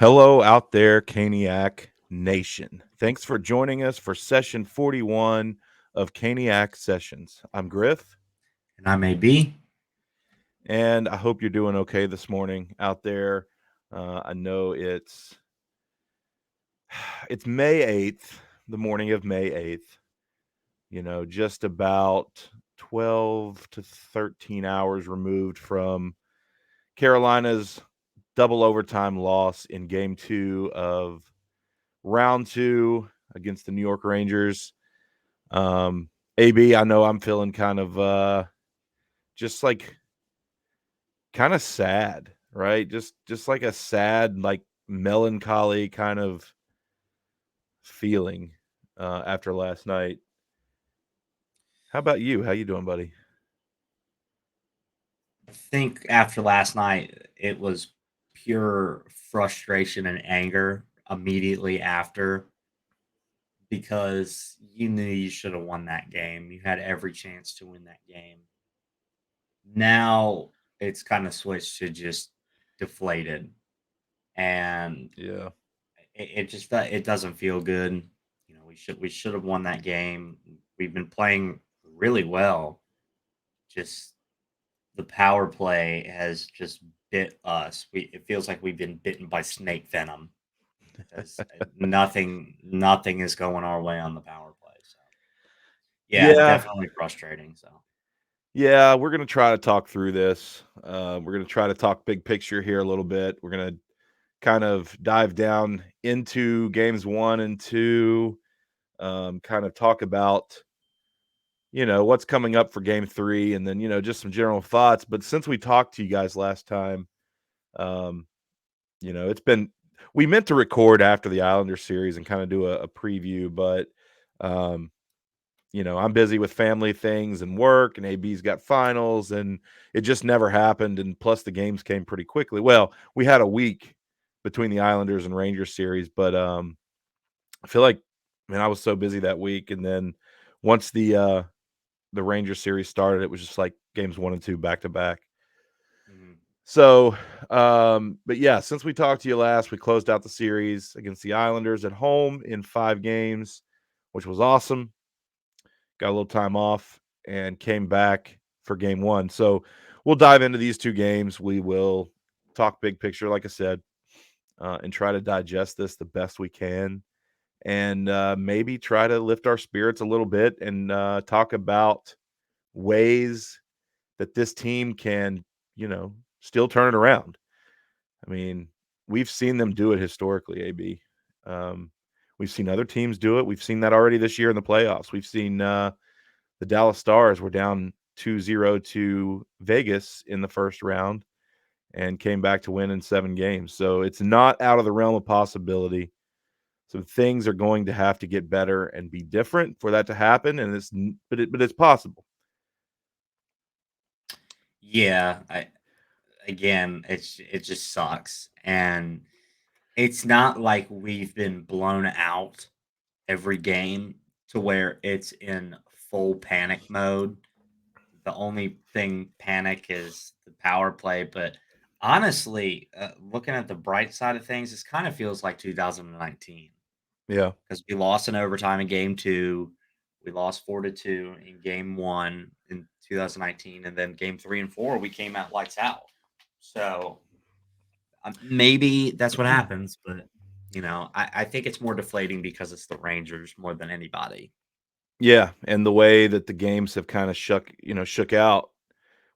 Hello out there, Caniac Nation. Thanks for joining us for session 41 of Caniac Sessions. I'm Griff, And I may be. and I hope you're doing okay this morning out there. I know it's May 8th, the morning of May 8th. Just about 12 to 13 hours removed from Carolina's double overtime loss in game 2 of round 2 against the New York Rangers. Um, AB, I know I'm feeling kind of just like kind of sad, right? Just like a sad, like melancholy kind of feeling after last night. How about you? How you doing, buddy? I think after last night, it was pure frustration and anger immediately after because you knew you should have won that game. You had every chance to win that game. Now it's kind of switched to just deflated, and Yeah. it doesn't feel good. We should have won that game. We've been playing really well. Just the power play has just bit us. It feels like we've been bitten by snake venom because nothing is going our way on the power play. So yeah, Yeah. definitely frustrating. So Yeah, we're gonna try to talk through this. We're gonna try to talk big picture here a little bit. We're gonna kind of dive down into games 1 and 2. Kind of talk about what's coming up for game 3, and then just some general thoughts. But since we talked to you guys last time, um it's been we meant to record after the Islander series and kind of do a preview, but um I'm busy with family things and work, and AB's got finals, and it just never happened. And plus the games came pretty quickly. Well, we had a week between the Islanders and Rangers series, but I feel like, man, I was so busy that week. And then once the Rangers series started, it was just like games 1 and 2 back to back. mhm. So, but yeah, since we talked to you last, we closed out the series against the Islanders at home in 5 games, which was awesome. Got a little time off and came back for game 1. So we'll dive into these 2 games. We will talk big picture, like I said, and try to digest this the best we can, and maybe try to lift our spirits a little bit and talk about ways that this team can, still turn it around. I mean, we've seen them do it historically, AB. Um, we've seen other teams do it. We've seen that already this year in the playoffs. We've seen the Dallas Stars were down 2-0 to Vegas in the first round and came back to win in 7 games. So it's not out of the realm of possibility. So things are going to have to get better and be different for that to happen, and but it's possible. Yeah. I again, it just sucks, and it's not like we've been blown out every game to where it's in full panic mode. The only thing panic is the power play, but honestly, looking at the bright side of things, this kind of feels like 2019 Yeah. because we lost in overtime in game 2. We lost 4-2 in game 1 in 2019, and then game 3 and 4 we came out lights out. So maybe that's what happens, but I think it's more deflating because it's the Rangers more than anybody. Yeah, and the way that the games have kind of shook out,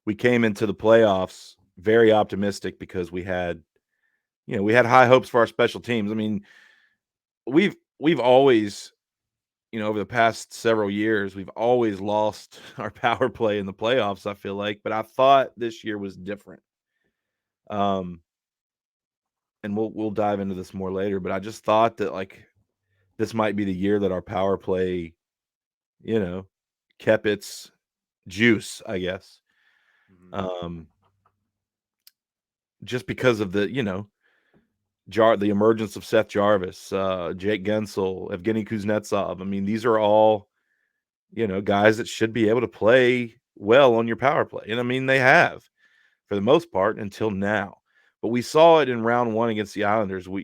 we came into the playoffs very optimistic because we had high hopes for our special teams. I mean, we've always, over the past several years, we've always lost our power play in the playoffs, I feel like, but I thought this year was different. Um, and we'll dive into this more later, but I just thought that, like, this might be the year that our power play, you know, kept its juice, I guess. Mhm. Um, just because of the emergence of Seth Jarvis, Jake Gensel, Evgeny Kuznetsov. I mean, these are all, guys that should be able to play well on your power play. And I mean, they have for the most part until now. But we saw it in round one against the Islanders. We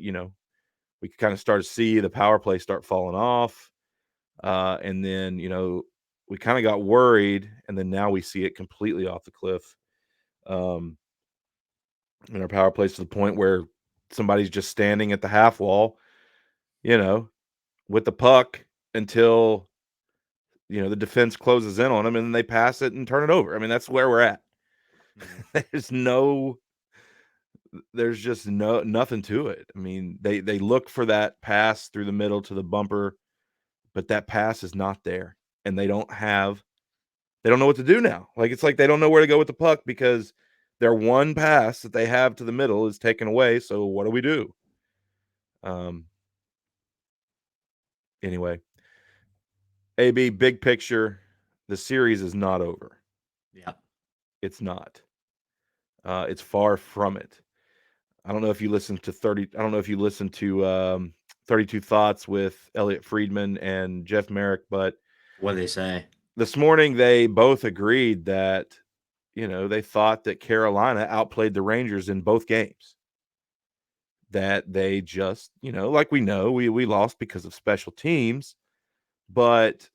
kind of started to see the power play start falling off. And then, we kind of got worried. And then now we see it completely off the cliff. Um, and our power plays to the point where somebody's just standing at the half wall, you know, with the puck until, the defense closes in on them and then they pass it and turn it over. I mean, that's where we're at. Mhm. there's no there's just nothing to it. I mean, they look for that pass through the middle to the bumper, but that pass is not there. And they don't know what to do now. Like it's like they don't know where to go with the puck because their one pass that they have to the middle is taken away. So what do we do? Um anyway, AB big picture, the series is not over. Yeah. It's not. It's far from it. I don't know if you listened to 30 I don't know if you listened to 32 Thoughts with Elliot Friedman and Jeff Merrick, but What they say. this morning they both agreed that they thought that Carolina outplayed the Rangers in both games. That they just, like we know, we lost because of special teams, but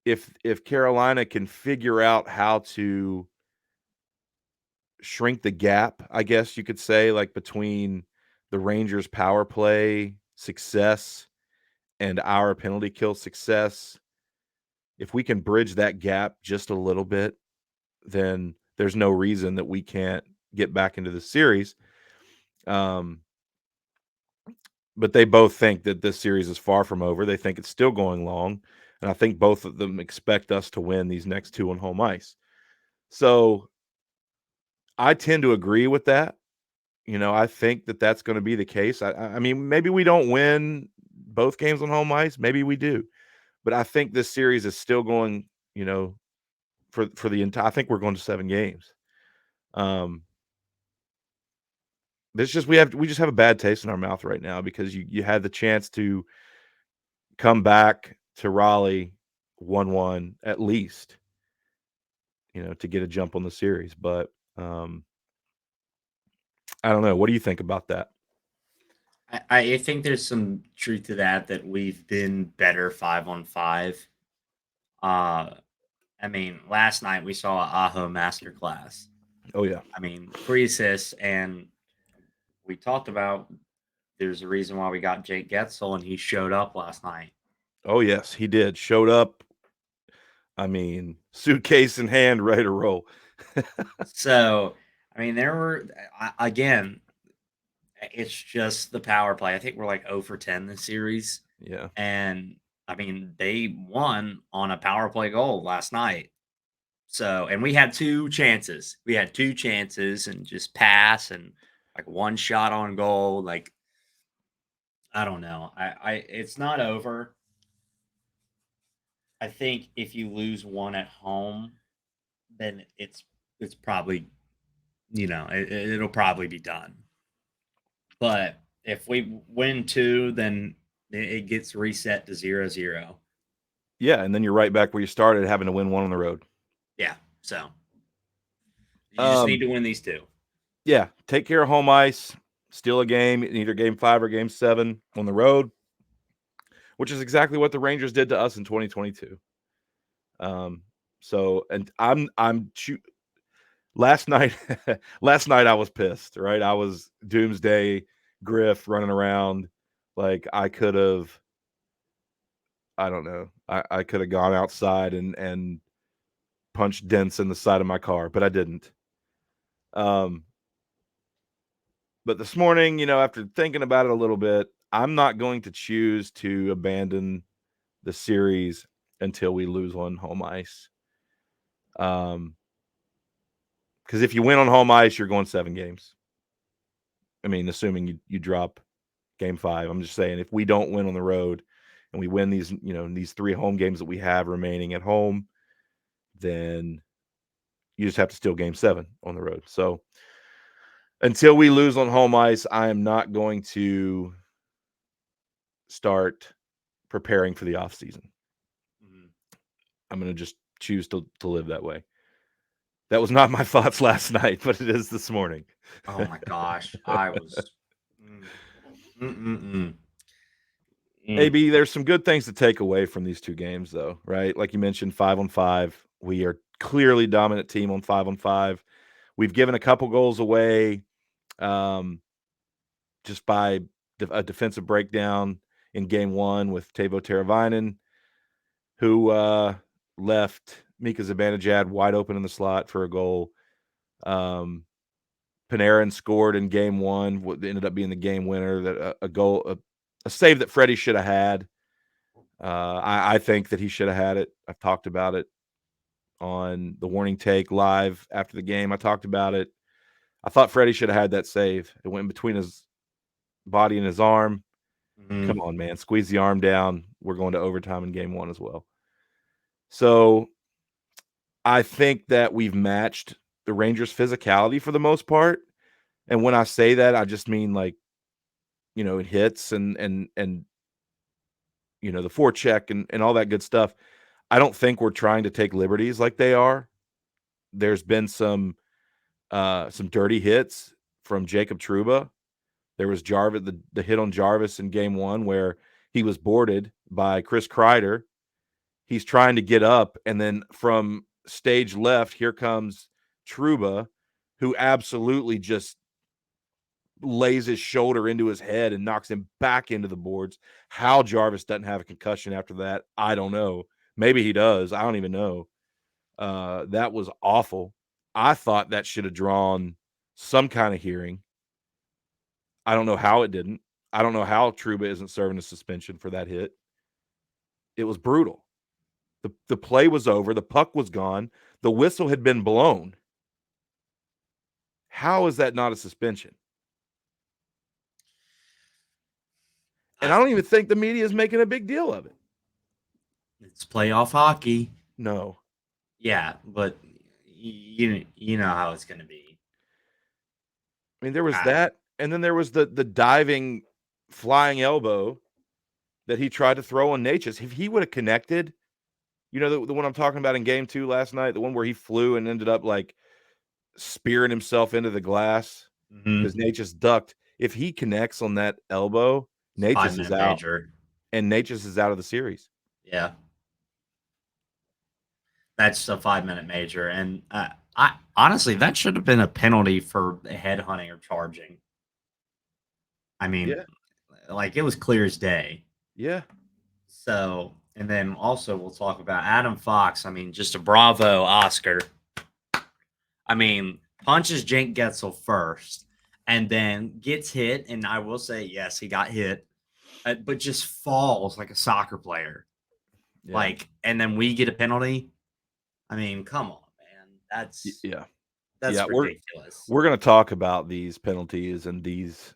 if Carolina can figure out how to shrink the gap, I guess you could say, like between the Rangers power play success and our penalty kill success, if we can bridge that gap just a little bit, then there's no reason that we can't get back into the series. Um, but they both think that this series is far from over. They think it's still going long, and I think both of them expect us to win these next two on home ice. So I tend to agree with that. I think that that's going to be the case. I mean, maybe we don't win both games on home ice. Maybe we do, but I think this series is still going. For the entire. I think we're going to 7 games. Um, it's just we just have a bad taste in our mouth right now because you had the chance to come back to Raleigh 1-1 at least, to get a jump on the series. But I don't know. What do you think about that? I think there's some truth to that. That we've been better 5-on-5. Uh, I mean, last night we saw a Aho masterclass. Oh yeah. I mean, 3 assists, and we talked about there's a reason why we got Jake Getzel, and he showed up last night. Oh yes, he did. Showed up. I mean, suitcase in hand, ready to roll. So, I mean, there were again, it's just the power play. I think we're like 0 for 10 this series, Yeah. and I mean, they won on a power play goal last night. So, and we had 2 chances. We had 2 chances and just pass and like one shot on goal. Like, I don't know. It's not over. I think if you lose one at home, then it's probably, it'll probably be done. But if we win 2, then it gets reset to 0-0. Yeah, and then you're right back where you started, having to win one on the road. Yeah. So you just need Um, to win these 2. yeah, take care of home ice, steal a game in either game 5 or game 7 on the road, which is exactly what the Rangers did to us in 2022. Um, so and last night last night I was pissed, right? I was doomsday Griff running around like I don't know. I could have gone outside and punched dents in the side of my car, but I didn't. Um, but this morning, after thinking about it a little bit, I'm not going to choose to abandon the series until we lose on home ice. Because if you win on home ice, you're going 7 games. I mean, assuming you drop game 5. I'm just saying if we don't win on the road and we win these 3 home games that we have remaining at home, then you just have to steal game 7 on the road. So until we lose on home ice, I am not going to start preparing for the offseason. Mhm. I'm going to just choose to live that way. That was not my thoughts last night, but it is this morning. Oh my gosh, I was. Mm, mm, mm, mm, mm. AB, there's some good things to take away from these two games, though, right? Like you mentioned, 5-on-5. We are clearly dominant team on 5-on-5. We've given a couple goals away um, just by a defensive breakdown in game one with Teuvo Teravainen, who left Mika Zibanejad wide open in the slot for a goal. Panarin scored in game one, what ended up being the game winner. That a goal, a save that Freddie should have had. I think that he should have had it. I've talked about it on the Warning Take live after the game. I talked about it. I thought Freddie should have had that save. It went between his body and his arm. Come Mhm. on, man. Squeeze the arm down. We're going to overtime in game one as well. So I think that we've matched the Rangers' physicality for the most part. And when I say that, I just mean like, it hits and the forecheck and all that good stuff. I don't think we're trying to take liberties like they are. There's been some dirty hits from Jacob Trouba. There was Jarvis, the hit on Jarvis in game one where he was boarded by Chris Kreider. He's trying to get up, and then from stage left, here comes Trouba, who absolutely just lays his shoulder into his head and knocks him back into the boards. How Jarvis doesn't have a concussion after that, I don't know. Maybe he does. I don't even know. That was awful. I thought that should have drawn some kind of hearing. I don't know how it didn't. I don't know how Trouba isn't serving a suspension for that hit. It was brutal. The play was over. The puck was gone. The whistle had been blown. How is that not a suspension? And I, I don't even think the media is making a big deal of it. it's playoff hockey. No. Yeah, but you know how it's going to be. I mean, there was I, that, and then there was the diving flying elbow that he tried to throw on Natchez. If he would have connected, the one I'm talking about in game 2 last night, the one where he flew and ended up like spearing himself into the glass because mhm. Natchez ducked. If he connects on that elbow, It's a Natchez is 5 minute out, major. and Natchez is out of the series. Yeah, that's a 5 minute major, and I honestly that should have been a penalty for headhunting or charging. I mean, Yeah, like it was clear as day. yeah, So, and then also we'll talk about Adam Fox. I mean, just a bravo, Oscar. I mean, punches Jake Getzel first and then gets hit. And I will say, yes, he got hit, but just falls like a soccer player. yeah, Like, and then we get a penalty. I mean, come on, man. yeah, yeah. That's We're ridiculous. we're gonna talk about these penalties and these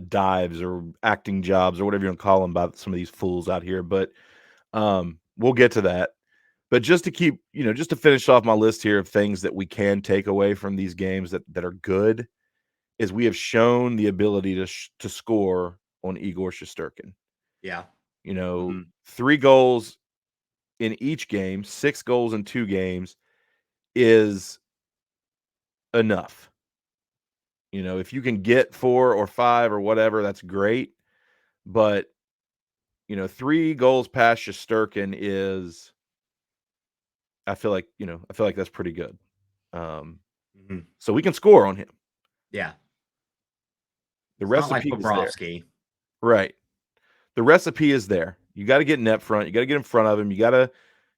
dives or acting jobs or whatever you want to call them about some of these fools out here, but we'll get to that. But just to keep, just to finish off my list here of things that we can take away from these games that are good is we have shown the ability to score on Igor Shesterkin. Yeah. You know, Hmm. 3 goals in each game, 6 goals in 2 games is enough. If you can get 4 or 5 or whatever, that's great. But, 3 goals past Shesterkin is I feel like that's pretty good. Um, Hmm. so we can score on him. Yeah. The It's not like recipe is there. Bobrovsky. Right. The recipe is there. You got to get net front. You got to get in front of him. You got to,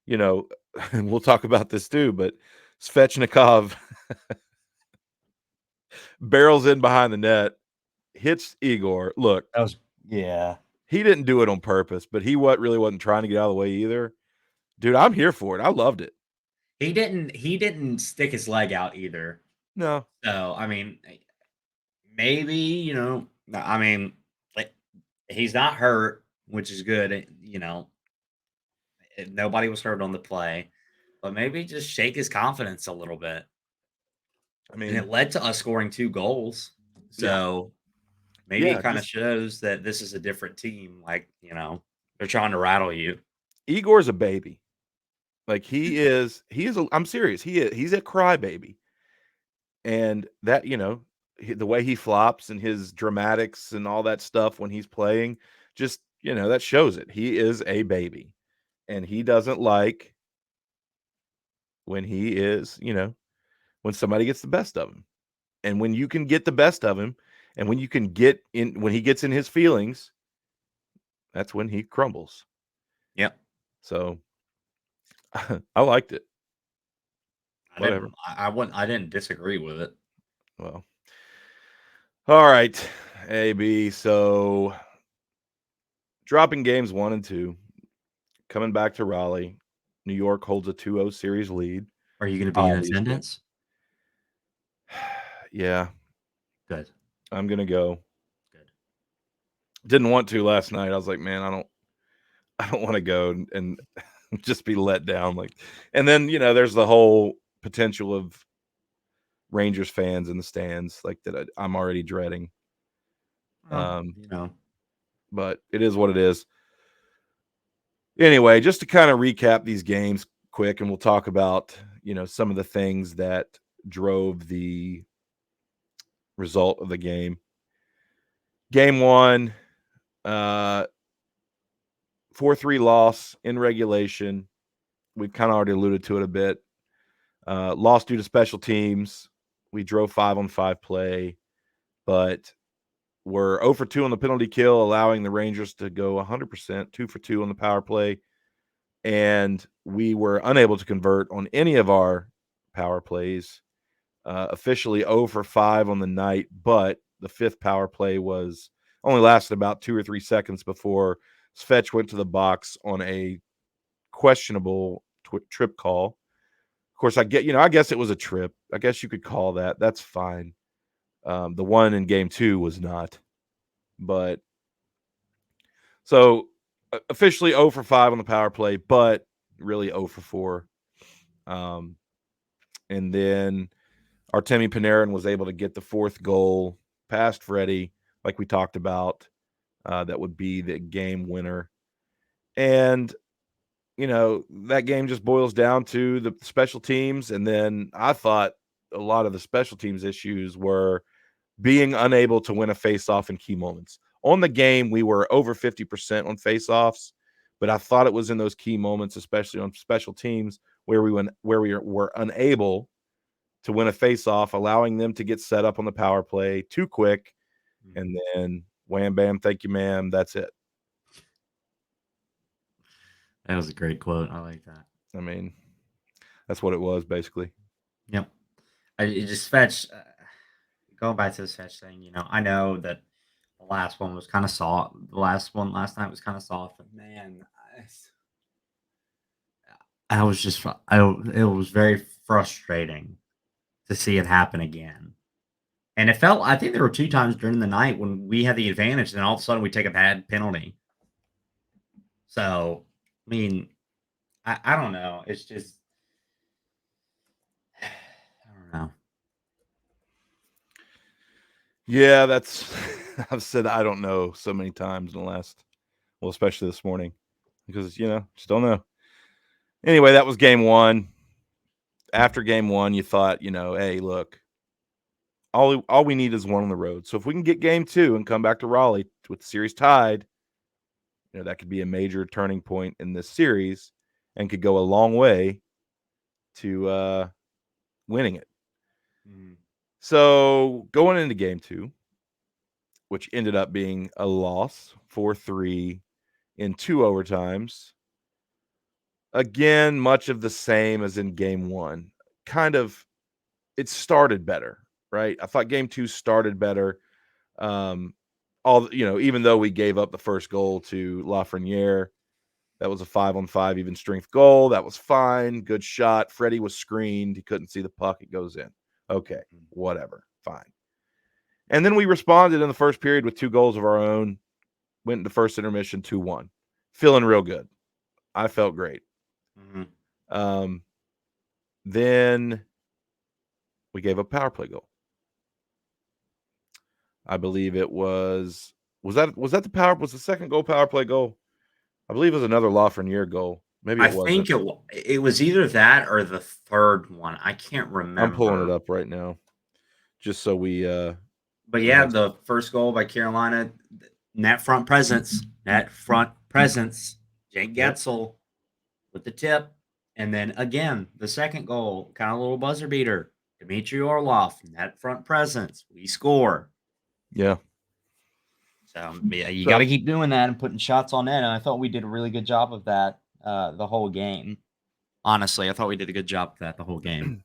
you know, and we'll talk about this too, but Svechnikov barrels in behind the net, hits Igor. Look, That was, yeah. he didn't do it on purpose, but he really wasn't trying to get out of the way either. Dude, I'm here for it. I loved it. He didn't stick his leg out either. No. So, I mean, maybe, I mean, like, he's not hurt, which is good. Nobody was hurt on the play, but maybe just shake his confidence a little bit. I And it mean, led to us scoring 2 goals. yeah. So maybe it Yeah, kind of just shows that this is a different team. Like, they're trying to rattle you. Igor's a baby. Like I'm serious. He's a crybaby. And that, the way he flops and his dramatics and all that stuff when he's playing, just, that shows it. He is a baby. And he doesn't like when when somebody gets the best of him. And when you can get the best of him, and when he gets in his feelings, that's when he crumbles. Yep. So I liked it. I Whatever. didn't. I wouldn't. I didn't disagree with it. Well, all right, AB. So dropping games 1 and 2, coming back to Raleigh. New York holds a 2-0 series lead. Are you going to be in Obviously, attendance? yeah, Good. I'm gonna go. Good. Didn't want to last night. I was like, man, I don't want to go and just be let down. Like, and then there's the whole potential of Rangers fans in the stands, like that. I'm already dreading. Well, Um, you know. but it is what it is. Anyway, just to kind of recap these games quick, and we'll talk about some of the things that drove the result of the game. Game 1, 4-3 loss in regulation. We've kind of already alluded to it a bit. Lost due to special teams. We drove 5-on-5 play, but we're 0 for 2 on the penalty kill, allowing the Rangers to go 100%, 2 for 2 on the power play. And we were unable to convert on any of our power plays. Officially 0 for 5 on the night, but the fifth power play only lasted about 2 or 3 seconds before Svetch went to the box on a questionable trip call. Of course, I guess it was a trip. I guess you could call that. That's fine. The one in game 2 was not. But so officially 0 for 5 on the power play, but really 0 for 4. And then Artemi Panarin was able to get the fourth goal past Freddie, like we talked about. That would be the game winner. And, that game just boils down to the special teams. And then I thought a lot of the special teams issues were being unable to win a faceoff in key moments. On the game, we were over 50% on faceoffs, but I thought it was in those key moments, especially on special teams, where we were unable to win a faceoff, allowing them to get set up on the power play too quick, and then wham bam, thank you, ma'am. That's it. That was a great quote. I like that. I mean, that's what it was basically. Yep. It just fetch. Going back to the fetch thing, I know that the last one was kind of soft. The last one last night was kind of soft, but man, I was just. It was very frustrating to see it happen again. And it felt. I think there were two times during the night when we had the advantage, and then all of a sudden we take a bad penalty. So, I mean, I don't know. It's just. I don't know. Yeah, that's I've said I don't know so many times in the last, well, especially this morning, because just don't know. Anyway, that was game 1. After game 1, you thought, hey, look, all we need is one on the road. So if we can get game 2 and come back to Raleigh with the series tied, that could be a major turning point in this series and could go a long way to winning it. Mhm. So going into game 2, which ended up being a loss 4-3 in 2 overtimes. Again, much of the same as in game 1. Kind of, it started better, right? I thought game 2 started better. Even though we gave up the first goal to Lafreniere, that was a 5-on-5 even strength goal. That was fine. Good shot. Freddie was screened. He couldn't see the puck. It goes in. Okay, whatever. Fine. And then we responded in the first period with 2 goals of our own. Went into first intermission 2-1. Feeling real good. I felt great. Mhm. Um, then we gave a power play goal. I believe it was that the second goal power play goal? I believe it was another Lafreniere goal. Maybe I it wasn't. think it was either that or the third one. I can't I'm pulling it remember. up right now just so But we yeah, have. the first goal by Carolina, net front presence, net front presence. Jake Yep. Getzel with the tip. And then again, the second goal, kind of a little buzzer beater. Dmitry Orlov, net front presence. We score. Yeah. So yeah, you got So to keep doing that and putting shots on net. And I thought we did a really good job of that the whole game. Honestly, I thought we did a good job of that the whole game.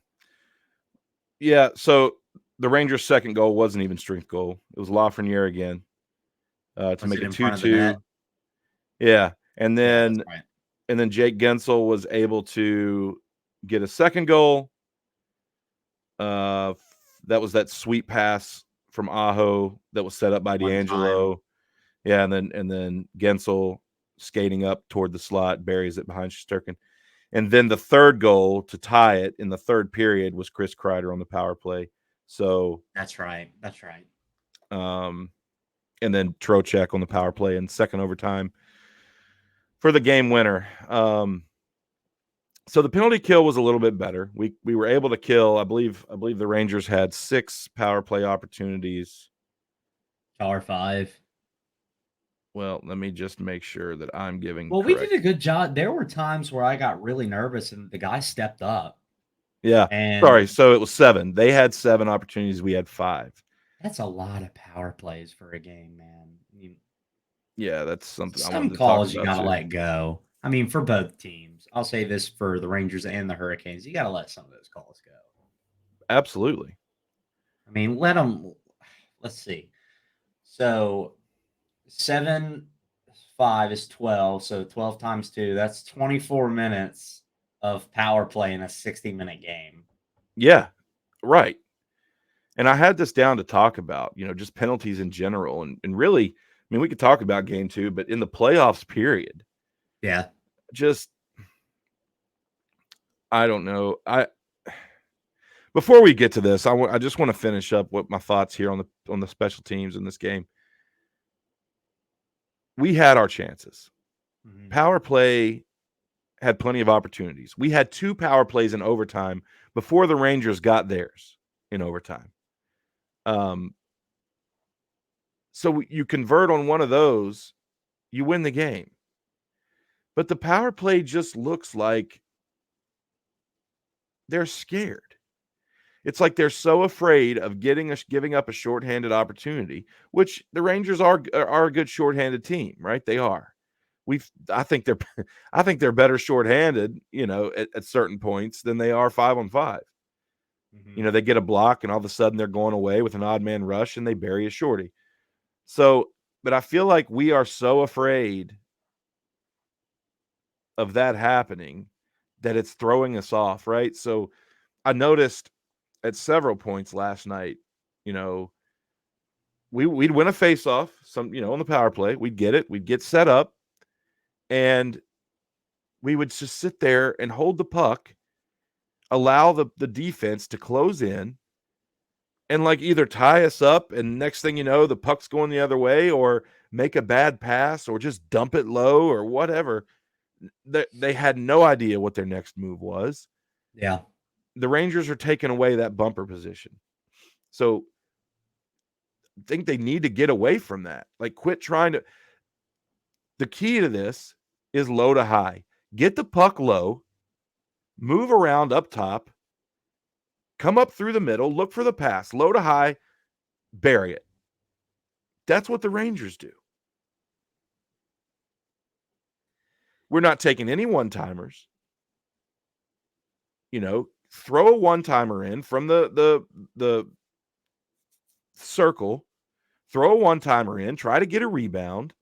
yeah, so the Rangers' second goal wasn't even strength goal. It was Lafreniere again to Was make it it in front of the net? 2-2. Yeah, and Yeah, that's then right. Jake Gensel was able to get a second goal. That was that sweet pass from Aho that was set up by One time. D'Angelo. Yeah, and then Gensel skating up toward the slot buries it behind Shesterkin. And then the third goal to tie it in the third period was Chris Kreider on the power play. So, That's right. That's right. um, and then Trocheck on the power play in second overtime for the game winner. So the penalty kill was a little bit better. We were able to kill. I believe the Rangers had 6 power play opportunities. Tower 5. Well, let me just make sure that I'm giving Well, we did correct. a good job. There were times where I got really nervous and the guy stepped up. Yeah. Sorry. And So it was 7. They had 7 opportunities. We had 5. that's a lot of power plays for a game, man. Yeah, that's something I Some wanted to talk calls you about got to too. let go. I mean, for both teams. I'll say this for the Rangers and the Hurricanes. You got to let some of those calls go. Absolutely. I mean, let them. Let's see. So 7 5 is 12. So 12 times 2, that's 24 minutes of power play in a 60-minute game. Yeah. Right. And I had this down to talk about, just penalties in general. And really, I mean, we could talk about game 2, but in the playoffs period, Yeah. just I don't know. Before we get to this, I just want to finish up what my thoughts here on the special teams in this game. We had our chances. Mhm. Power play had plenty of opportunities. We had 2 power plays in overtime before the Rangers got theirs in overtime. Um, so you convert on one of those, you win the game. But the power play just looks like they're scared. It's like they're so afraid of giving up a shorthanded opportunity, which the Rangers are a good shorthanded team, right? They are. I think they're I think they're better shorthanded, at certain points than they are 5-on-5. Mhm. They get a block and all of a sudden they're going away with an odd man rush and they bury a shorty. So, but I feel like we are so afraid of that happening that it's throwing us off, right? So I noticed at several points last night, you know, we'd win a face-off, on the power play. We'd get it, we'd get set up, and we would just sit there and hold the puck, allow the defense to close in, and like either tie us up, and next thing you know, the puck's going the other way, or make a bad pass, or just dump it low, or whatever. They had no idea what their next move was. Yeah. The Rangers are taking away that bumper position. So I think they need to get away from that. Like, quit trying to. The key to this is low to high. Get the puck low, move around up top, come up through the middle, look for the pass, low to high, bury it. That's what the Rangers do. We're not taking any one timers. Throw a one timer in from the circle, throw a one timer in, try to get a rebound,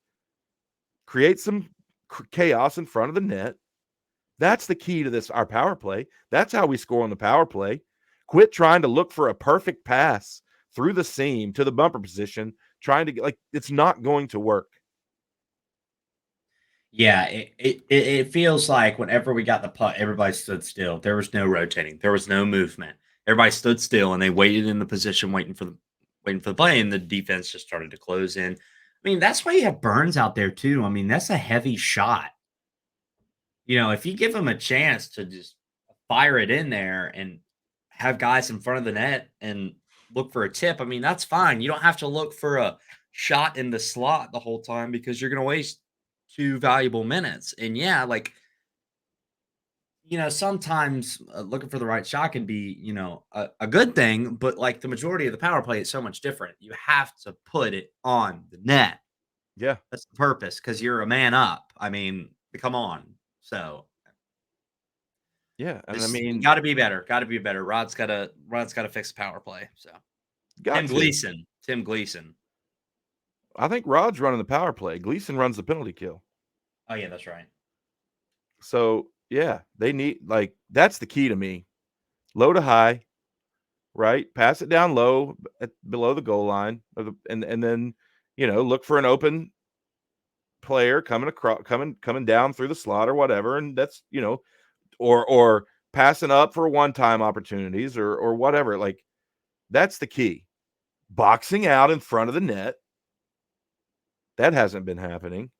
create some chaos in front of the net. That's the key to this, our power play. That's how we score on the power play. Quit trying to look for a perfect pass through the seam to the bumper position, trying to get, like, it's not going to work. Yeah, it feels like whenever we got the puck, everybody stood still. There was no rotating. There was no movement. Everybody stood still and they waited in the position, waiting for the play, and the defense just started to close in. I mean, that's why you have Burns out there too. I mean, that's a heavy shot. if you give them a chance to just fire it in there and have guys in front of the net and look for a tip, I mean, that's fine. You don't have to look for a shot in the slot the whole time because you're going to waste 2 valuable minutes. And yeah, like, sometimes looking for the right shot can be, a good thing, but like the majority of the power play is so much different. You have to put it on the net. Yeah, That's the purpose because you're a man up. I mean, come on. So yeah, and I just mean, gotta be better. Gotta be better. Rod's gotta fix the power play. So got Tim to. Gleason. Tim Gleason. I think Rod's running the power play. Gleason runs the penalty kill. Oh yeah, that's right. So yeah, they need like that's the key to me. Low to high, right? Pass it down low below the goal line, and then look for an open player coming across, coming down through the slot or whatever, and that's or passing up for one time opportunities or whatever. Like that's the key. Boxing out in front of the net, that hasn't been happening.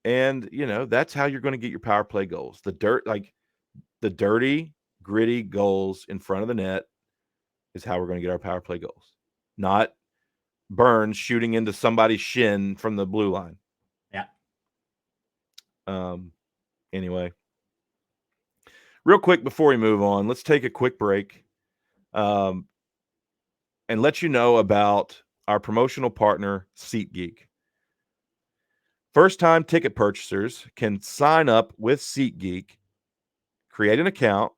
And that's how you're going to get your power play goals. The dirty, gritty goals in front of the net is how we're going to get our power play goals. Not Burns shooting into somebody's shin from the blue line. Yeah. Um anyway, real quick before we move on, let's take a quick break. Um and let you know about our promotional partner, SeatGeek. First time ticket purchasers can sign up with SeatGeek, create an account,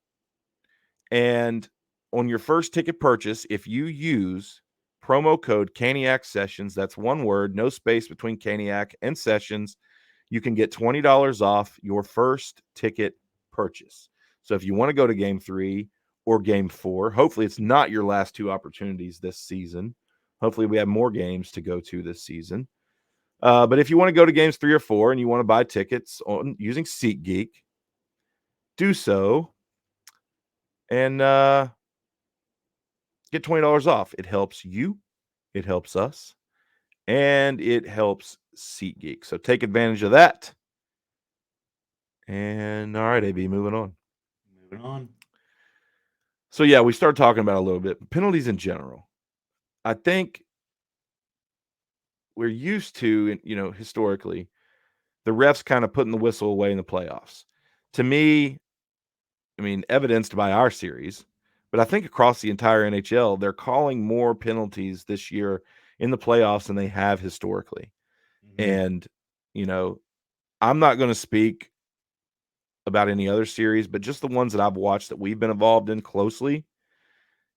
and on your first ticket purchase, if you use promo code Caniac Sessions, that's one word, no space between Caniac and Sessions, you can get $20 off your first ticket purchase. So if you want to go to game 3 or game 4, hopefully it's not your last 2 opportunities this season. Hopefully we have more games to go to this season. But if you want to go to games 3 or 4 and you want to buy tickets on using SeatGeek, do so and get $20 off. It helps you, it helps us, and it helps SeatGeek. So take advantage of that. And all right, AB, moving on. Moving on. So yeah, we started talking about a little bit penalties in general. I think we're used to, historically, the refs kind of putting the whistle away in the playoffs. To me, I mean, evidenced by our series, but I think across the entire NHL, they're calling more penalties this year in the playoffs than they have historically. Mhm. And, you know, I'm not going to speak about any other series, but just the ones that I've watched that we've been involved in closely,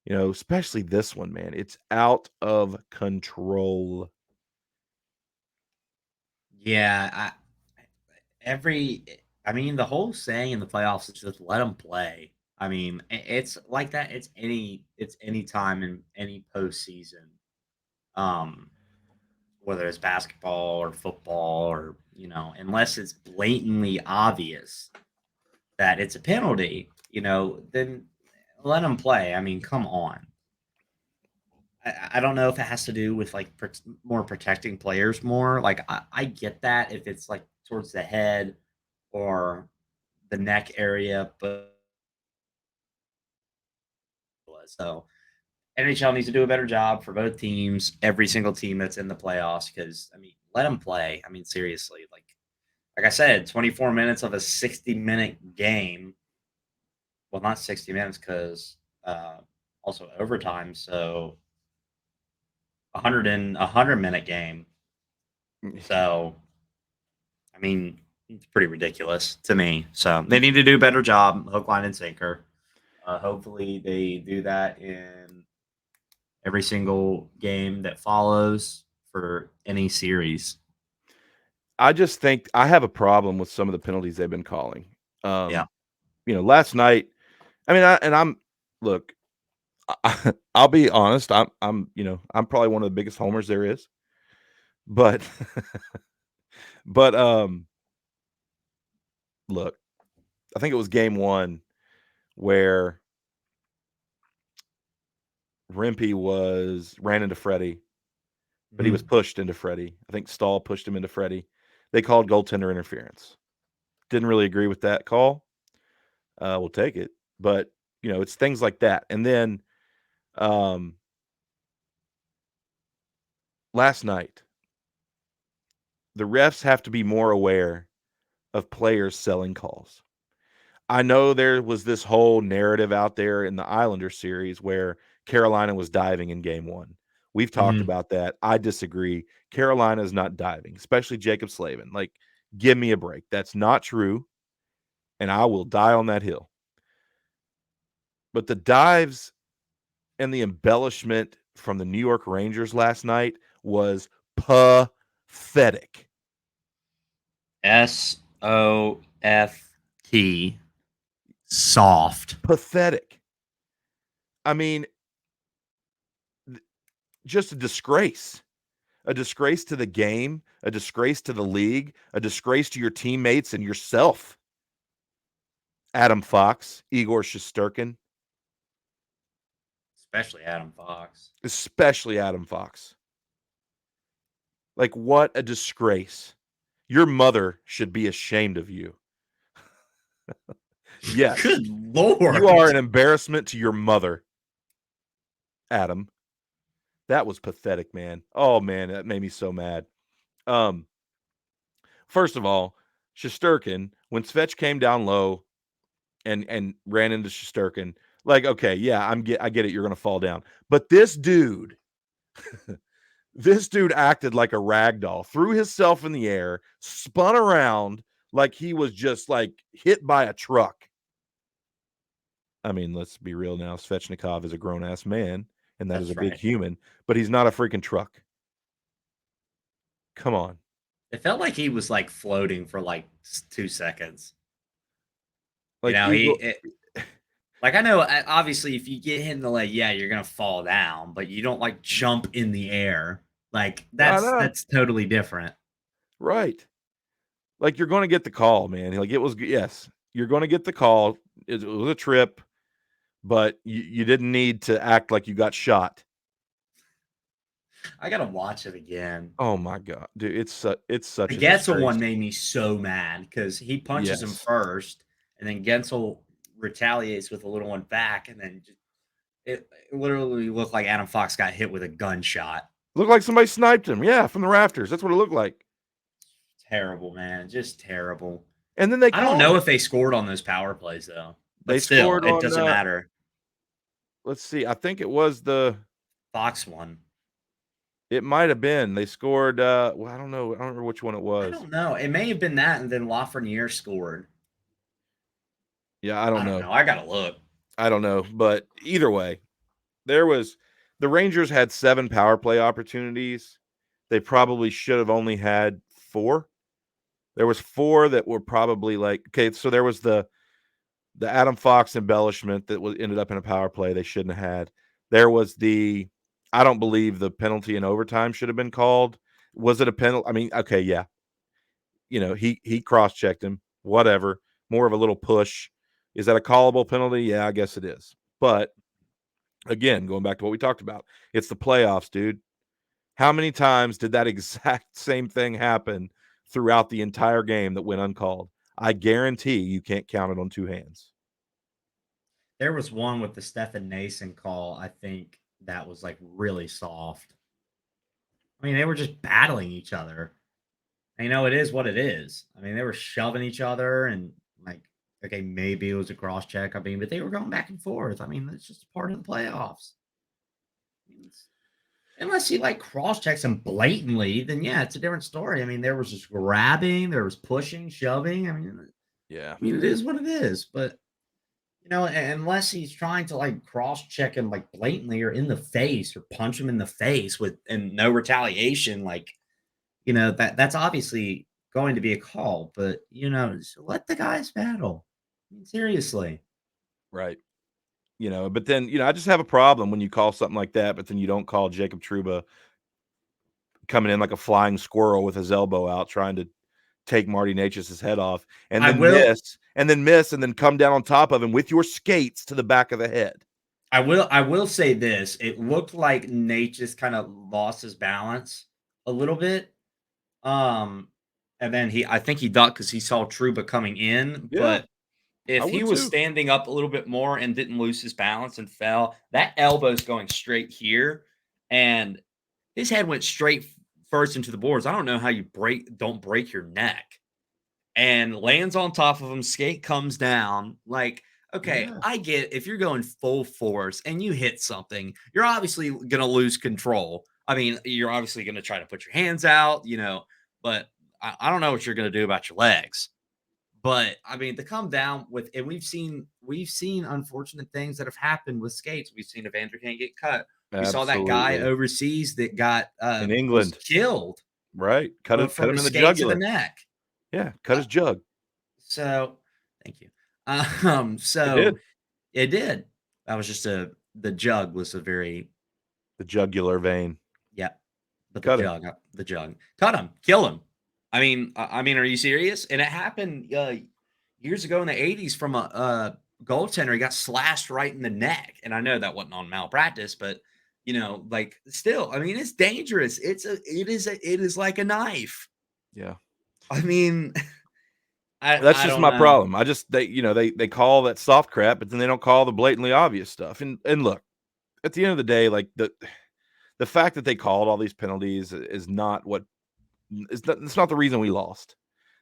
especially this one, man, it's out of control. Yeah, every I mean, the whole saying in the playoffs is just let them play. I mean, it's like that. It's any time in any postseason. Um, whether it's basketball or football or unless it's blatantly obvious that it's a penalty, then let them play. I mean, come on. I don't know if it has to do with like more protecting players more. Like I get that if it's like towards the head or the neck area, but so NHL needs to do a better job for both teams, every single team that's in the playoffs. Because I mean, let them play. I mean, seriously, like I said, 24 minutes of a 60-minute game. Well, not 60 minutes because also overtime. So 100-minute game. So I mean, it's pretty ridiculous to me. So they need to do a better job, hook, line, and sinker. Hopefully, they do that in every single game that follows for any series. I just think I have a problem with some of the penalties they've been calling. Yeah. Um, last night, I mean, I'm look, I'll be honest, I'm probably one of the biggest homers there is, but but look, I think it was game 1 where Rimpey ran into Freddie, but he was Mhm. pushed into Freddie. I think Stahl pushed him into Freddie. They called goaltender interference. Didn't really agree with that call. We'll take it, but it's things like that. And then um, last night, the refs have to be more aware of players selling calls. I know there was this whole narrative out there in the Islander series where Carolina was diving in game one. We've talked Mhm. about that. I disagree. Carolina is not diving, especially Jacob Slavin. Like, give me a break. That's not true. And I will die on that hill. But the dives and the embellishment from the New York Rangers last night was pathetic. SOFT. Soft. Pathetic. I mean, just a disgrace. A disgrace to the game, a disgrace to the league, a disgrace to your teammates and yourself. Adam Fox, Igor Shesterkin, Especially Adam Fox. especially Adam Fox. Like, what a disgrace. Your mother should be ashamed of you. Yes, Good you are Lord. an embarrassment to your mother, Adam. That was pathetic, man. Oh, man, that made me so mad. Um, First of all, Shesterkin, when Svetch came down low and ran into Shesterkin, like, okay, yeah, I get it, you're gonna fall down. But this dude acted like a rag doll, threw himself in the air, spun around like he was just like hit by a truck. I mean, let's be real now. Svechnikov is a grown ass man, and that is a That's big right. human, but he's not a freaking truck. Come on. It felt like he was like floating for like 2 seconds. You Like know, Eagle. like I know obviously if you get hit in the leg, yeah, you're gonna fall down, but you don't like jump in the air. Like I that's know. that's totally different. Right. Like, you're gonna get the call, man. Like, it was, yes, you're gonna get the call. It was a trip, but you didn't need to act like you got shot. I gotta watch it again. Oh my god, dude, it's The such a Gensel disgrace. one made me so mad because he punches him Yes. first, and then Gensel retaliates with a little one back, and then it literally looked like Adam Fox got hit with a gunshot. Looked like somebody sniped him. Yeah, from the rafters. That's what it looked like. Terrible, man, just terrible. And then they I don't called know it. if they scored on those power plays though, They but still, scored it on doesn't matter. let's see. I think it was Fox won. it might have been. They scored well, I don't know. I don't remember which one it I was. don't know. It may have been that, and then Lafreniere scored. Yeah, I I don't don't know. know. I gotta look. I don't know, but either way, there was the Rangers had 7 power play opportunities. They probably should have only had 4. There was 4 that were probably like, okay, so there was the Adam Fox embellishment that was ended up in a power play they shouldn't have had. There was the I don't believe the penalty in overtime should have been called. Was it a penalty? I mean, okay, yeah. He cross-checked him, whatever. More of a little push. Is that a callable penalty? Yeah, I guess it is. But again, going back to what we talked about, it's the playoffs, dude. How many times did that exact same thing happen throughout the entire game that went uncalled? I guarantee you can't count it on 2 hands. There was one with the Stefan Nason call. I think that was like really soft. I mean, they were just battling each other. And, it is what it is. I mean, they were shoving each other and like, okay, maybe it was a cross check. I mean, but they were going back and forth. I mean, it's just part of the playoffs. I mean, unless he like cross checks him blatantly, then yeah, it's a different story. I mean, there was just grabbing, there was pushing, shoving. Yeah. It is what it is. But unless he's trying to like cross check him like blatantly or in the face or punch him in the face with and no retaliation, like that's obviously going to be a call. But just let the guys battle. I mean, seriously. Right. But then, I just have a problem when you call something like that, but then you don't call Jacob Truba coming in like a flying squirrel with his elbow out trying to take Marty Necas's head off and I then will miss and then come down on top of him with your skates to the back of the head. I will say this. It looked like Nate just kind of lost his balance a little bit. Um and then I think he ducked because he saw Truba coming in, Yeah, but I if he would was too. standing up a little bit more and didn't lose his balance and fell, that elbow's going straight here, and his head went straight first into the boards. I don't know how you don't break your neck, and lands on top of him. Skate comes down. Like, okay, Yeah, I get if you're going full force and you hit something, you're obviously going to lose control. I mean, you're obviously going to try to put your hands out, but I don't know what you're going to do about your legs. But I mean, to come down with, and we've seen unfortunate things that have happened with skates. We've seen Evander Kane get cut. We saw that guy absolutely. overseas that In was England, killed right? Cut from a him in the skate to the jugular. neck. Yeah, cut Uh, his jug. so thank you. It So did. it did. That was just the jug was a very, The jugular vein. yeah, but Cut him. the jug cut him, kill him. I mean, are you serious? And it happened years ago in the '80s from a goaltender. He got slashed right in the neck, and I know that wasn't on malpractice, but like still, I mean, it's dangerous. It is like a knife. Yeah. I mean, I That's I just don't my know. problem. I just they call that soft crap, but then they don't call the blatantly obvious stuff. And look, at the end of the day, like the fact that they called all these penalties is not what is not, it's not the reason we lost.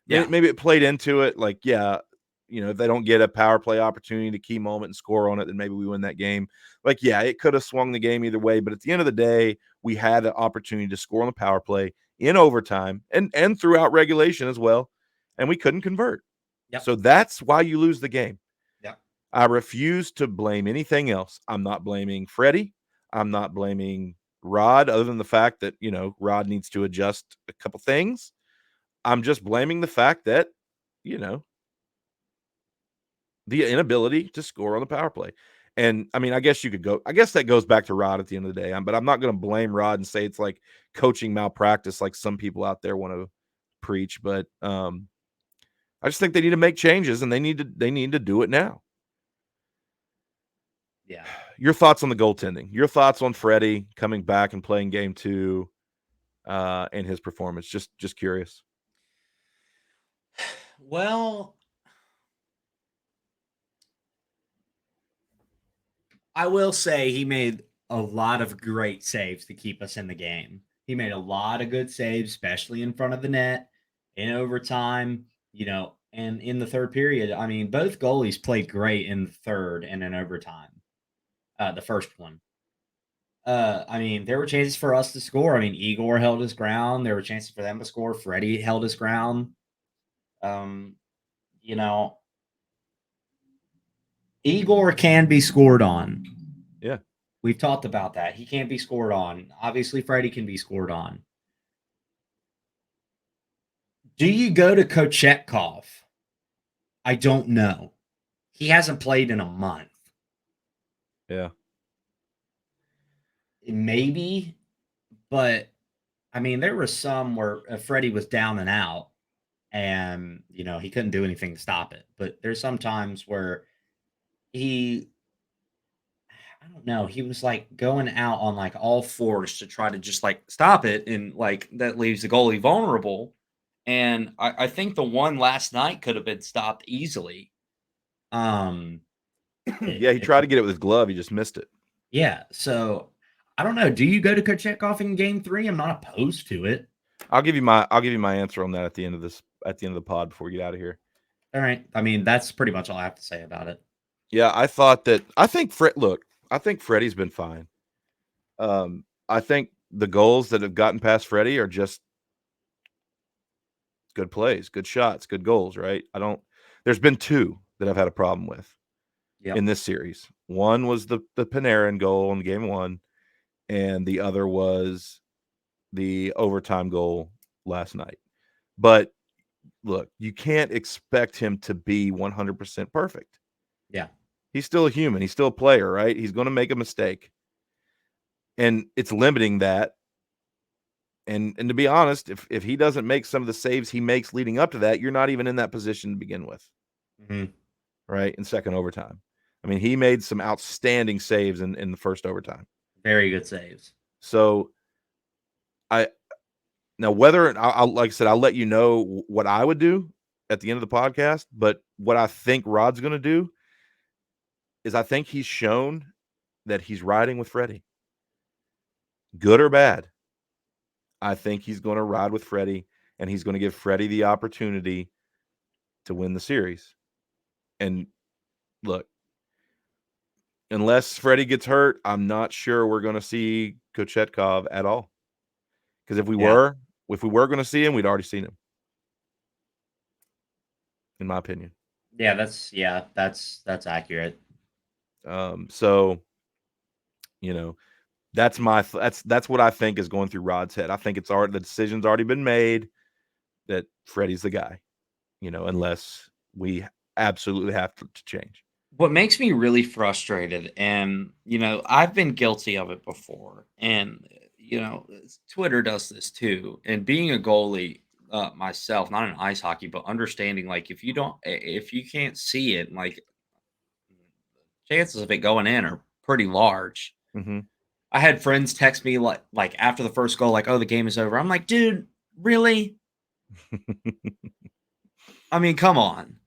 Yeah. Maybe it played into it. Like, yeah, if they don't get a power play opportunity, to key moment and score on it, then maybe we win that game. Like, yeah, it could have swung the game either way. But at the end of the day, we had an opportunity to score on the power play in overtime and throughout regulation as well, and we couldn't convert. Yep. So that's why you lose the game. Yep. I refuse to blame anything else. I'm not blaming Freddie. I'm not blaming Rod, other than the fact that, Rod needs to adjust a couple things. I'm just blaming the fact that, you know, the inability to score on the power play. And I mean, I guess that goes back to Rod at the end of the day. But I'm not going to blame Rod and say it's like coaching malpractice, like some people out there want to preach. But I just think they need to make changes, and they need to do it now. Yeah. Your thoughts on the goaltending? Your thoughts on Freddie coming back and playing game 2 and his performance? Just curious. Well, I will say he made a lot of great saves to keep us in the game. He made a lot of good saves, especially in front of the net, in overtime, and in the third period. I mean, both goalies played great in the third and in overtime. The first one. I mean, there were chances for us to score. I mean, Igor held his ground. There were chances for them to score. Freddie held his ground. Um, you know, Igor can be scored on. Yeah. We've talked about that. He can't be scored on. Obviously, Freddie can be scored on. Do you go to Kochetkov? I don't know. He hasn't played in a month. Yeah. Maybe, but I mean, there was some where Freddie was down and out, and he couldn't do anything to stop it. But there's some times where he, I don't know, he was like going out on like all fours to try to just like stop it, and like that leaves the goalie vulnerable. And I think the one last night could have been stopped easily. Um, Yeah, he tried to get it with his glove. He just missed it. yeah. So I don't know. Do you go to Kochetkov in game 3? I'm not opposed to it. I'll give you my answer on that at the end of the pod before we get out of here. All right. I mean, that's pretty much all I have to say about it. Yeah, I think Freddie's been fine. I think the goals that have gotten past Freddie are just good plays, good shots, good goals, right? There's been 2 that I've had a problem with in Yep. this series. One was the Panarin goal in game 1, and the other was the overtime goal last night. But look, you can't expect him to be 100% perfect. Yeah. He's still a human. He's still a player, right? He's going to make a mistake. And it's limiting that. And to be honest, if he doesn't make some of the saves he makes leading up to that, you're not even in that position to begin with, Mhm. right? In second overtime. I mean, he made some outstanding saves in the first overtime. Very good saves. So I Now, whether I'll like I said, I'll let you know what I would do at the end of the podcast, but what I think Rod's going to do is I think he's shown that he's riding with Freddie, good or bad. I think he's going to ride with Freddie, and he's going to give Freddie the opportunity to win the series. And look, unless Freddie gets hurt, I'm not sure we're going to see Kochetkov at all. Because Yeah. if we were going to see him, we'd already seen him, in my opinion. Yeah, that's accurate. So you know, that's what I think is going through Rod's head. I think it's already the decision's already been made that Freddie's the guy. Unless we absolutely have to change. What makes me really frustrated, and I've been guilty of it before, and Twitter does this too. And being a goalie myself, not in ice hockey, but understanding, like, if you can't see it, like, chances of it going in are pretty large. Mm-hmm. I had friends text me like after the first goal, like, "Oh, the game is over." I'm like, dude, really? I mean, come on.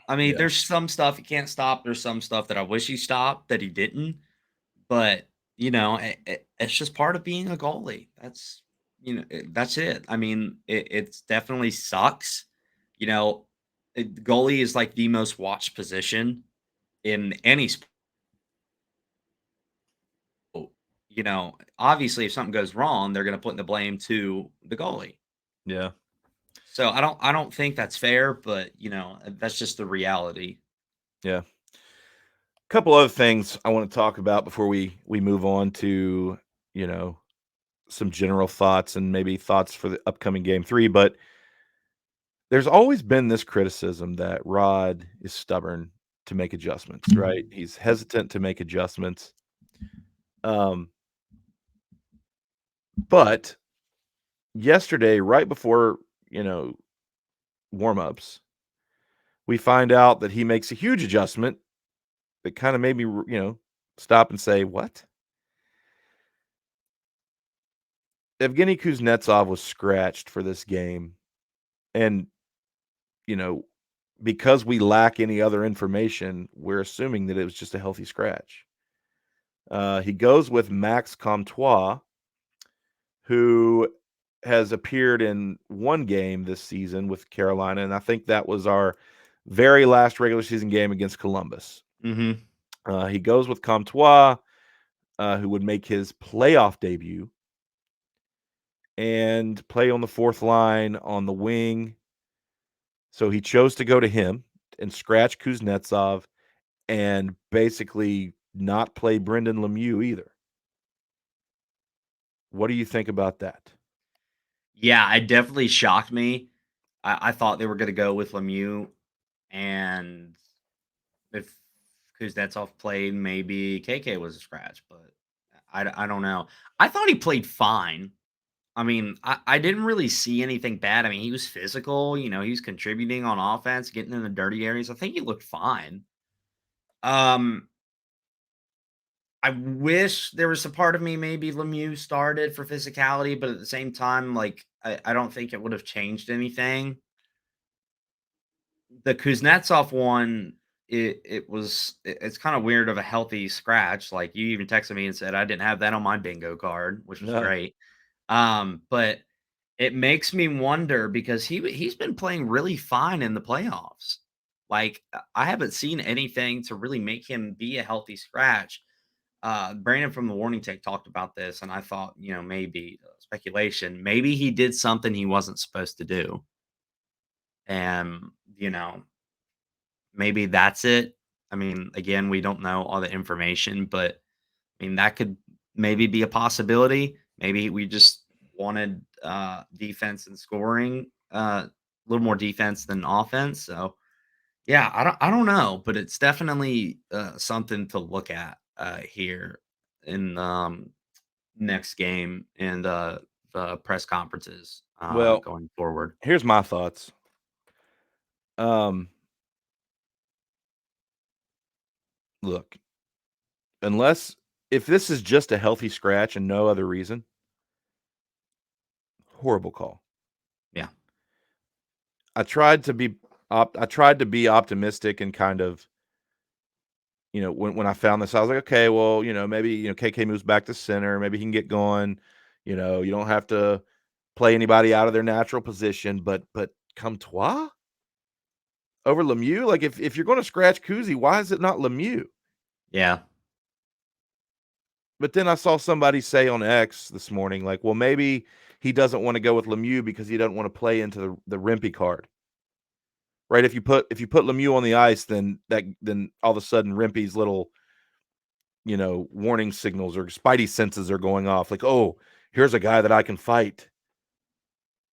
I mean, Yeah, there's some stuff he can't stop. There's some stuff that I wish he stopped that he didn't. But, it's just part of being a goalie. That's it. I mean, it's definitely sucks. You know, goalie is like the most watched position in any sport. Obviously, if something goes wrong, they're going to put the blame to the goalie. yeah, So I don't think that's fair, but that's just the reality. yeah. A couple other things I want to talk about before we move on to you know some general thoughts and maybe thoughts for the upcoming game three. But there's always been this criticism that Rod is stubborn to make adjustments. Right? He's hesitant to make adjustments. Um, but yesterday, right before you know warm-ups, we find out that he makes a huge adjustment that kind of made me, stop and say, "What?" Evgeny Kuznetsov was scratched for this game, and you know, because we lack any other information, we're assuming that it was just a healthy scratch. He goes with Max Comtois, who has appeared in one game this season with Carolina, and I think that was our very last regular season game against Columbus. Mhm. He goes with Comtois, who would make his playoff debut and play on the fourth line on the wing. So he chose to go to him and scratch Kuznetsov and basically not play Brendan Lemieux either. What do you think about that? Yeah, it definitely shocked me. I thought they were gonna go with Lemieux, and if Kuznetsov played, maybe KK was a scratch, but I don't know. I thought he played fine. I mean, I didn't really see anything bad. I mean, he was physical, he was contributing on offense, getting in the dirty areas. I think he looked fine. Um, I wish there was a part of me maybe Lemieux started for physicality, but at the same time, like, I don't think it would have changed anything. The Kuznetsov one, it's kind of weird of a healthy scratch. Like, you even texted me and said I didn't have that on my bingo card, which was No. great. But it makes me wonder because he's been playing really fine in the playoffs. Like, I haven't seen anything to really make him be a healthy scratch. Brandon from the Warning Take talked about this, and I thought, maybe speculation, maybe he did something he wasn't supposed to do, and maybe that's it. I mean, again, we don't know all the information, but I mean, that could maybe be a possibility. Maybe we just wanted defense and scoring, a little more defense than offense. So yeah, I don't know, but it's definitely something to look at here in next game and the press conferences Well, going forward. here's my thoughts. Um, Look, unless if this is just a healthy scratch and no other reason, Horrible call. Yeah. I tried to be optimistic and kind of, when I found this, I was like, okay, well, maybe, KK moves back to center, maybe he can get going. You don't have to play anybody out of their natural position, but Comtois over Lemieux, like if you're going to scratch Kuzi, why is it not Lemieux? Yeah. But then I saw somebody say on X this morning, like, well, maybe he doesn't want to go with Lemieux because he doesn't want to play into the Rimpey card. Right? If you put Lemieux on the ice, then all of a sudden Rimpey's little, warning signals or spidey senses are going off. Like, oh, here's a guy that I can fight.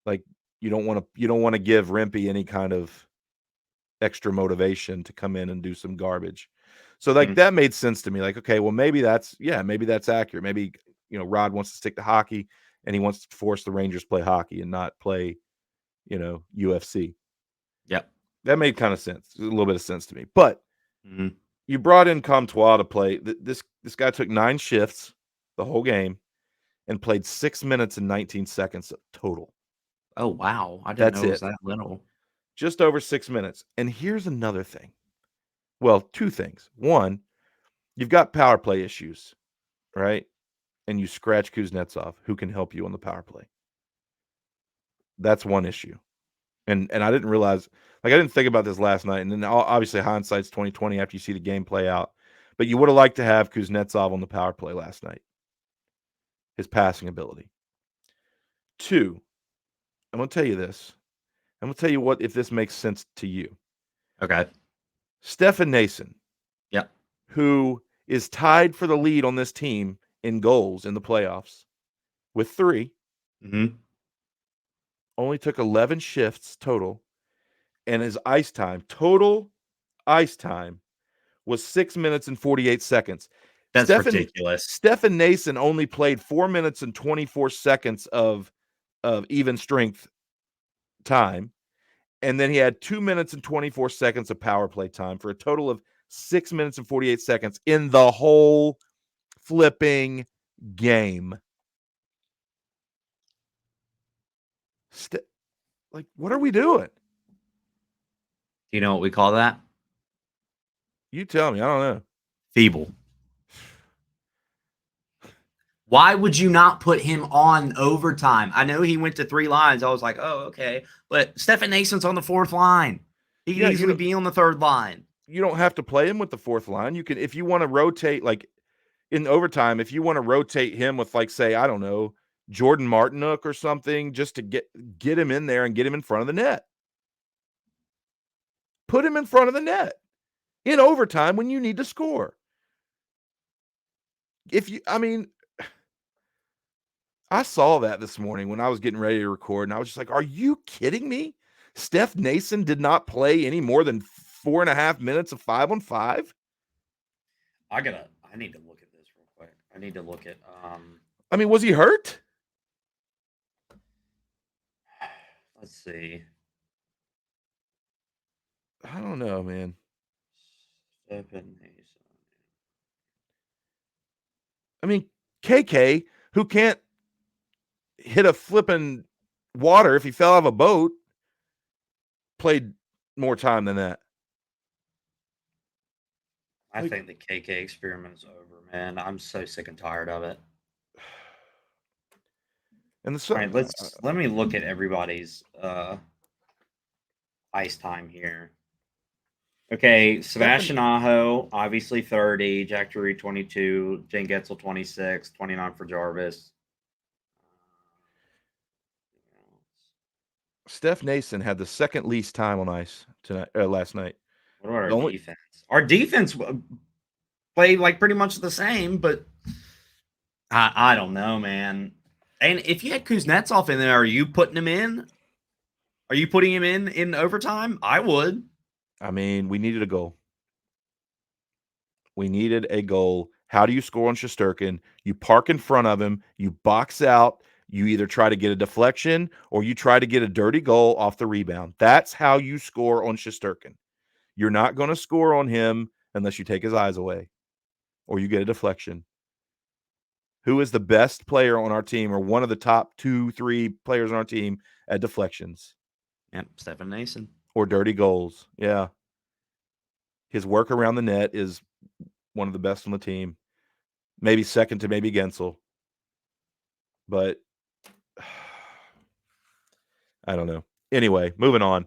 Like, you don't want to give Rimpey any kind of extra motivation to come in and do some garbage. So like that made sense to me. Like, okay, well, maybe that's accurate. Maybe, Rod wants to stick to hockey and he wants to force the Rangers play hockey and not play, UFC. Yep. That made kind of sense. A little bit of sense to me. But Mhm. you brought in Comtois to play. This guy took 9 shifts the whole game and played 6 minutes and 19 seconds total. Oh, wow. I didn't That's know it was it. that little. Just over 6 minutes. And here's another thing. Well, 2 things. One, you've got power play issues, right? And you scratch Kuznetsov, who can help you on the power play. That's one issue. And I didn't realize, like, I didn't think about this last night. And then obviously hindsight's 2020 after you see the game play out. But you would have liked to have Kuznetsov on the power play last night. His passing ability. 2, I'm going to tell you this. I'm going to tell you what, if this makes sense to you. Okay. Stefan Nason, Yep. who is tied for the lead on this team in goals in the playoffs with 3, only took 11 shifts total, and his total ice time was 6 minutes and 48 seconds. That's ridiculous. Stefan Nason only played 4 minutes and 24 seconds of even strength time, and then he had 2 minutes and 24 seconds of power play time for a total of 6 minutes and 48 seconds in the whole flipping game. Like, what are we doing? Do you know what we call that? You tell me. I don't know. Feeble. Why would you not put him on overtime? I know he went to 3 lines. I was like, oh, okay. But Stefan Nason's on the 4th line. He can easily be on the 3rd line. You don't have to play him with the 4th line. You can, if you want to rotate, like in overtime, if you want to rotate him with, like, say, I don't know, Jordan Martinook or something, just to get him in there and get him in front of the net. Put him in front of the net in overtime when you need to score. I saw that this morning when I was getting ready to record, and I was just like, are you kidding me? Steph Nason did not play any more than 4.5 minutes of 5-on-5? I need to look at this real quick. I need to look at was he hurt? Let's see. I don't know, man. Stephan Nason. KK, who can't hit a flipping water if he fell out of a boat, played more time than that. I think the KK experiment is over, man. I'm so sick and tired of it. And all right, let me look at everybody's ice time here. Okay, Sebastian Aho, obviously 30, Jack Drury 22, Jane Getzel 26, 29 for Jarvis. Steph Nason had the second least time on ice last night. What about our defense? Our defense played like pretty much the same, but I don't know, man. And if you had Kuznetsov in there, are you putting him in? Are you putting him in overtime? I would. We needed a goal. We needed a goal. How do you score on Shesterkin? You park in front of him. You box out. You either try to get a deflection or you try to get a dirty goal off the rebound. That's how you score on Shesterkin. You're not going to score on him unless you take his eyes away or you get a deflection. Who is the best player on our team, or one of the top 2-3 players on our team at deflections? Yep, Stephen Nason. Or dirty goals. Yeah. His work around the net is one of the best on the team. Maybe second to maybe Gensel. But I don't know. Anyway, moving on.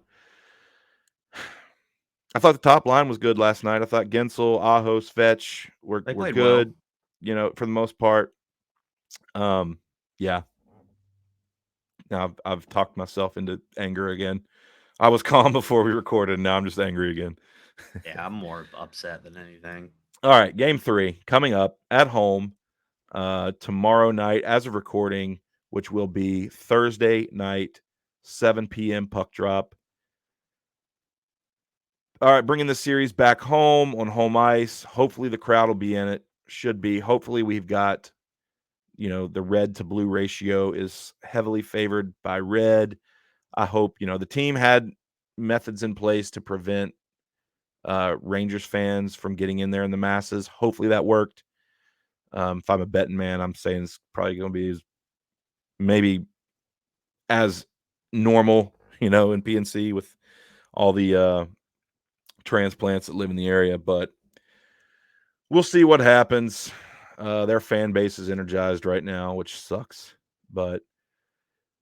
I thought the top line was good last night. I thought Gensel, Aho, Fetch were played good, well. For the most part. Yeah. Now I've talked myself into anger again. I was calm before we recorded, and now I'm just angry again. Yeah, I'm more upset than anything. All right, game 3 coming up at home tomorrow night as of recording, which will be Thursday night, 7 p.m. puck drop. All right, bringing the series back home on home ice. Hopefully the crowd will be in it. Should be. Hopefully we've got, the red to blue ratio is heavily favored by red. I hope, the team had methods in place to prevent Rangers fans from getting in there in the masses. Hopefully that worked. If I'm a betting man, I'm saying it's probably going to be maybe as normal, in PNC with all the transplants that live in the area. But we'll see what happens. Their fan base is energized right now, which sucks. But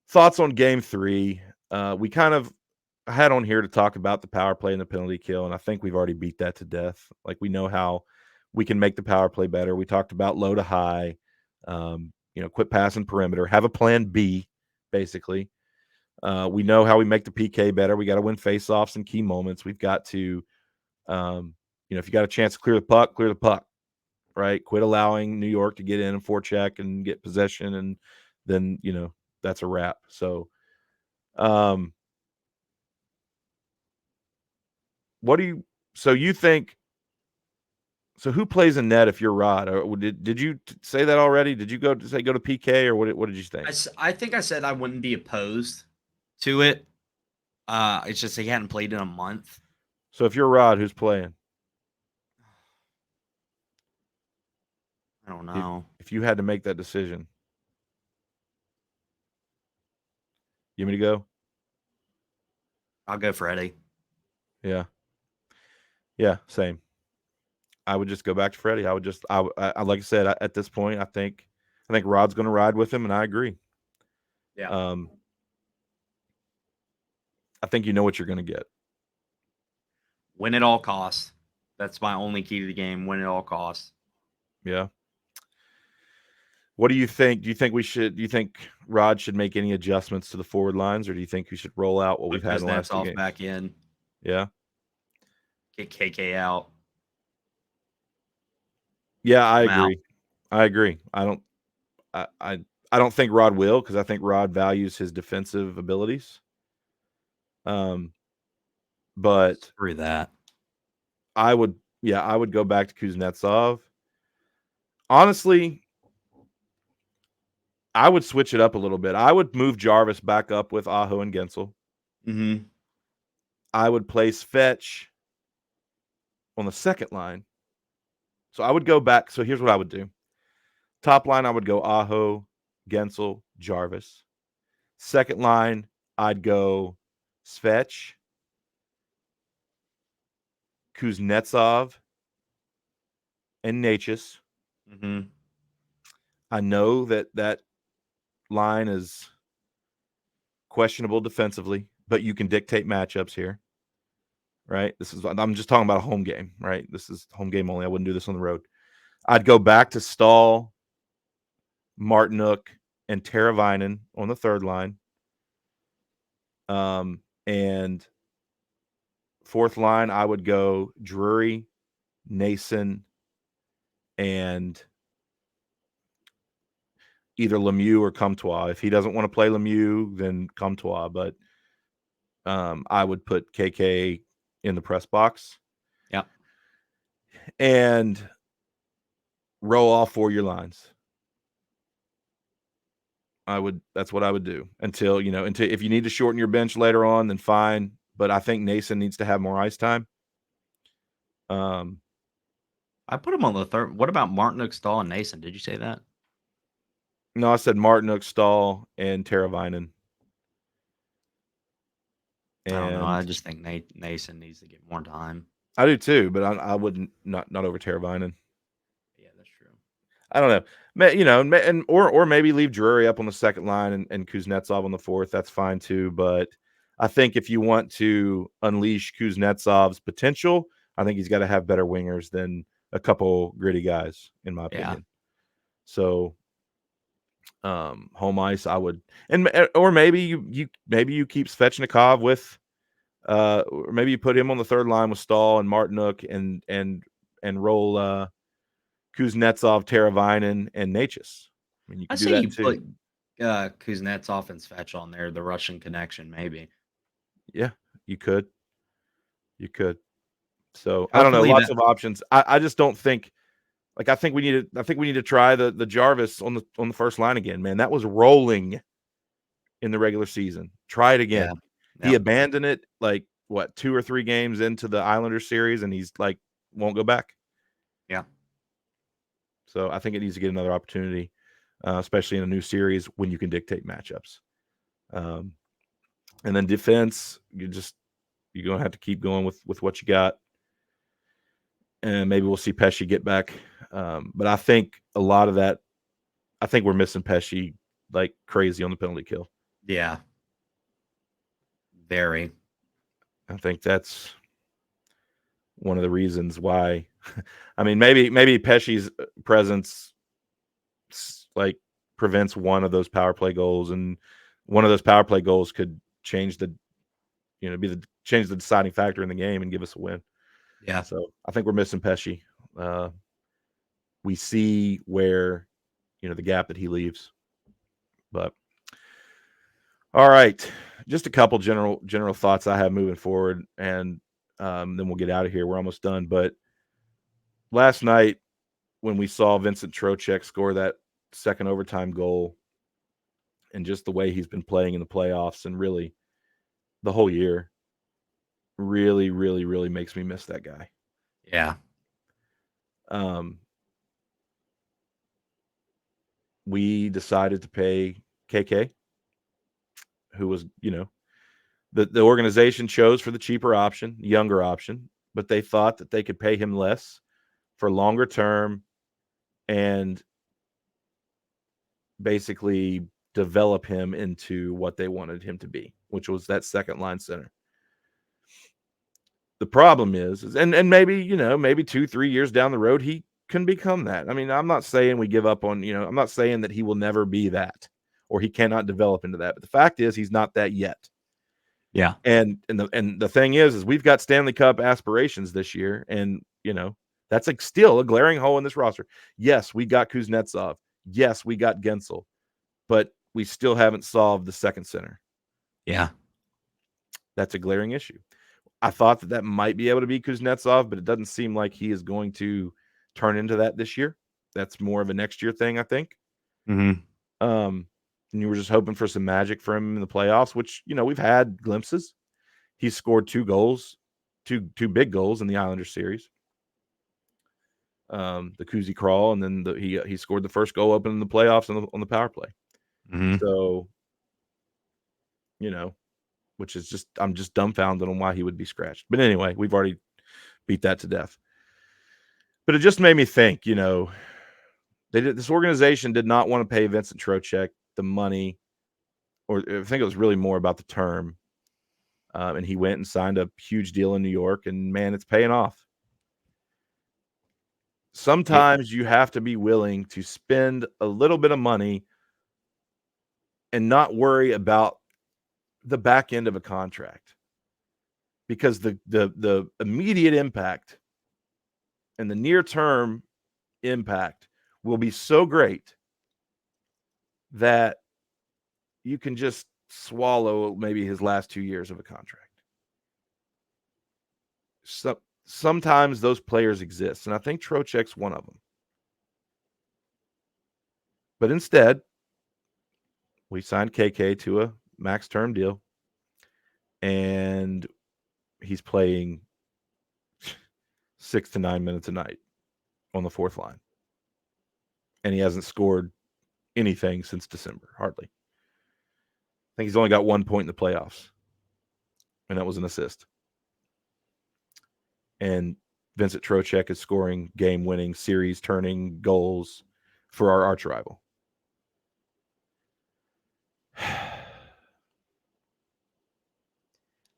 thoughts on game 3. We kind of had on here to talk about the power play and the penalty kill, and I think we've already beat that to death. Like, we know how we can make the power play better. We talked about low to high, quit passing perimeter, have a plan B, basically. We know how we make the PK better. We got to win faceoffs and key moments. We've got to, if you got a chance to clear the puck, right? Quit allowing New York to get in and forecheck and get possession, and then, that's a wrap. So, you think, so who plays in net if you're Rod? Or did you say that already? Did you go to PK, or what did you think? I think I said I wouldn't be opposed to it. It's just he hadn't played in a month. So if you're Rod, who's playing? I don't know. If you had to make that decision, you want me to go? I'll go Freddie. Yeah. Yeah, same. I would just go back to Freddie. I would just, I like I said, at this point, I think Rod's going to ride with him, and I agree. Yeah. I think you know what you're going to get. Win at all costs. That's my only key to the game. Win at all costs. Yeah. What do you think? Do you think Rod should make any adjustments to the forward lines, or do you think we should roll out what we've had in the last 2 games? Back in. Yeah. Get KK out. Yeah, I agree. I agree. I don't think Rod will, because I think Rod values his defensive abilities. But screw that. I would go back to Kuznetsov. Honestly, I would switch it up a little bit. I would move Jarvis back up with Aho and Gensel. Mm-hmm. I would place Fetch on the second line. So I would go back. So here's what I would do. Top line, I would go Aho, Gensel, Jarvis. Second line, I'd go Svetch, Kuznetsov, and Natchez. Mm-hmm. I know that line is questionable defensively, but you can dictate matchups here, right? I'm just talking about a home game, right? This is home game only. I wouldn't do this on the road. I'd go back to Stahl, Martinuk, and Teravainen on the third line. And fourth line, I would go Drury, Nason, and either Lemieux or Comtois. If he doesn't want to play Lemieux, then Comtois. But I would put KK in the press box. Yeah. And roll all 4 your lines. That's what I would do until if you need to shorten your bench later on, then fine. But I think Nason needs to have more ice time. I put him on the third. What about Martinuk, Stahl, and Nason? Did you say that? No, I said Martinook, Stahl, and Teravainen. I don't know. And I just think Nason needs to get more time. I do too, but I wouldn't not over Teravainen. Yeah, that's true. I don't know. And or maybe leave Drury up on the second line and Kuznetsov on the fourth. That's fine too. But I think if you want to unleash Kuznetsov's potential, I think he's got to have better wingers than a couple gritty guys, in my opinion. So, home ice, I would, or maybe you keep Svechnikov with, or maybe you put him on the third line with Stahl and Martinook and roll Kuznetsov, Teravainen, and Natchez. I mean, you I can do say that you too. put Kuznetsov and Svech on there, the Russian connection, maybe. Yeah, you could. You could. So I don't know. Hopefully Lots that. of options. I just don't think. Like I think we need to try the Jarvis on the first line again, man. That was rolling in the regular season. Try it again. Yeah. He Yep. abandoned it like what 2 or 3 games into the Islanders series, and he's like won't go back. Yeah. So I think it needs to get another opportunity, especially in a new series when you can dictate matchups. And then defense, you're gonna have to keep going with what you got, and maybe we'll see Pesci get back. But I think a lot of that, I think we're missing Pesci like crazy on the penalty kill. Yeah. Very. I think that's one of the reasons why. I mean, maybe Pesci's presence like prevents one of those power play goals, and one of those power play goals could change change the deciding factor in the game and give us a win. Yeah. So I think we're missing Pesci. We see where the gap that he leaves, but all right, just a couple general thoughts I have moving forward, and then we'll get out of here. We're almost done, but last night when we saw Vincent Trocheck score that second overtime goal, and just the way he's been playing in the playoffs and really the whole year, really, really, really makes me miss that guy. Yeah. We decided to pay KK, who was, the organization chose for the cheaper option, younger option, but they thought that they could pay him less for longer term and basically develop him into what they wanted him to be, which was that second line center. The problem is and maybe, maybe 2-3 years down the road, he can become that. I mean, I'm not saying we give up on, I'm not saying that he will never be that or he cannot develop into that. But the fact is he's not that yet. Yeah. And the thing is we've got Stanley Cup aspirations this year. And, that's like still a glaring hole in this roster. Yes, we got Kuznetsov. Yes, we got Gensel, but we still haven't solved the second center. Yeah. That's a glaring issue. I thought that might be able to be Kuznetsov, but it doesn't seem like he is going to turn into that this year. That's more of a next year thing, I think. Mm-hmm. And you were just hoping for some magic for him in the playoffs, which, we've had glimpses. He scored 2 goals, two big goals in the Islanders series. The Kuzi crawl, and then he scored the first goal open in the playoffs on the power play. Mm-hmm. So, which is just, I'm just dumbfounded on why he would be scratched. But anyway, we've already beat that to death. But it just made me think, this organization did not want to pay Vincent Trocheck the money, or I think it was really more about the term. And he went and signed a huge deal in New York, and man, it's paying off. Sometimes you have to be willing to spend a little bit of money and not worry about the back end of a contract, because the immediate impact and the near term impact will be so great that you can just swallow maybe his last 2 years of a contract. So sometimes those players exist, and I think Trocheck's one of them. But instead, we signed KK to a max term deal, and he's playing 6 to 9 minutes a night on the fourth line, and he hasn't scored anything since December. Hardly. I think he's only got 1 point in the playoffs, and that was an assist. And Vincent Trocheck is scoring game-winning, series-turning goals for our arch rival.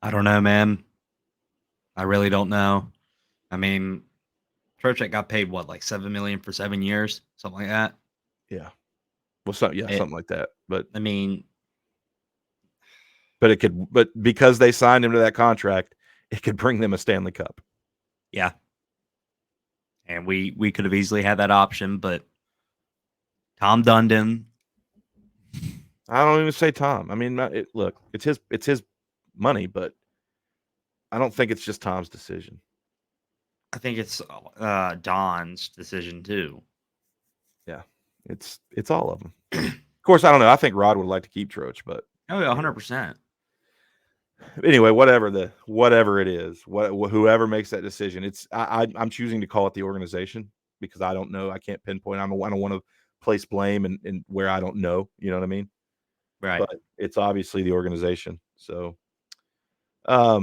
I don't know, man. I really don't know. I mean, Trocheck got paid what, like $7 million for 7 years, something like that. Yeah. Well, something like that. But I mean, but because they signed him to that contract, it could bring them a Stanley Cup. yeah. And we could have easily had that option, but Tom Dundon. I don't even say Tom. I mean, look, it's his money, but I don't think it's just Tom's decision. I think it's Don's decision too. Yeah, it's all of them. Of course, I don't know. I think Rod would like to keep Troach, but Oh, yeah, 100%. anyway, whatever it is, whoever makes that decision, I'm choosing to call it the organization because I don't know. I can't pinpoint. I don't want to place blame and where I don't know. You know what I mean? Right. But it's obviously the organization. So, a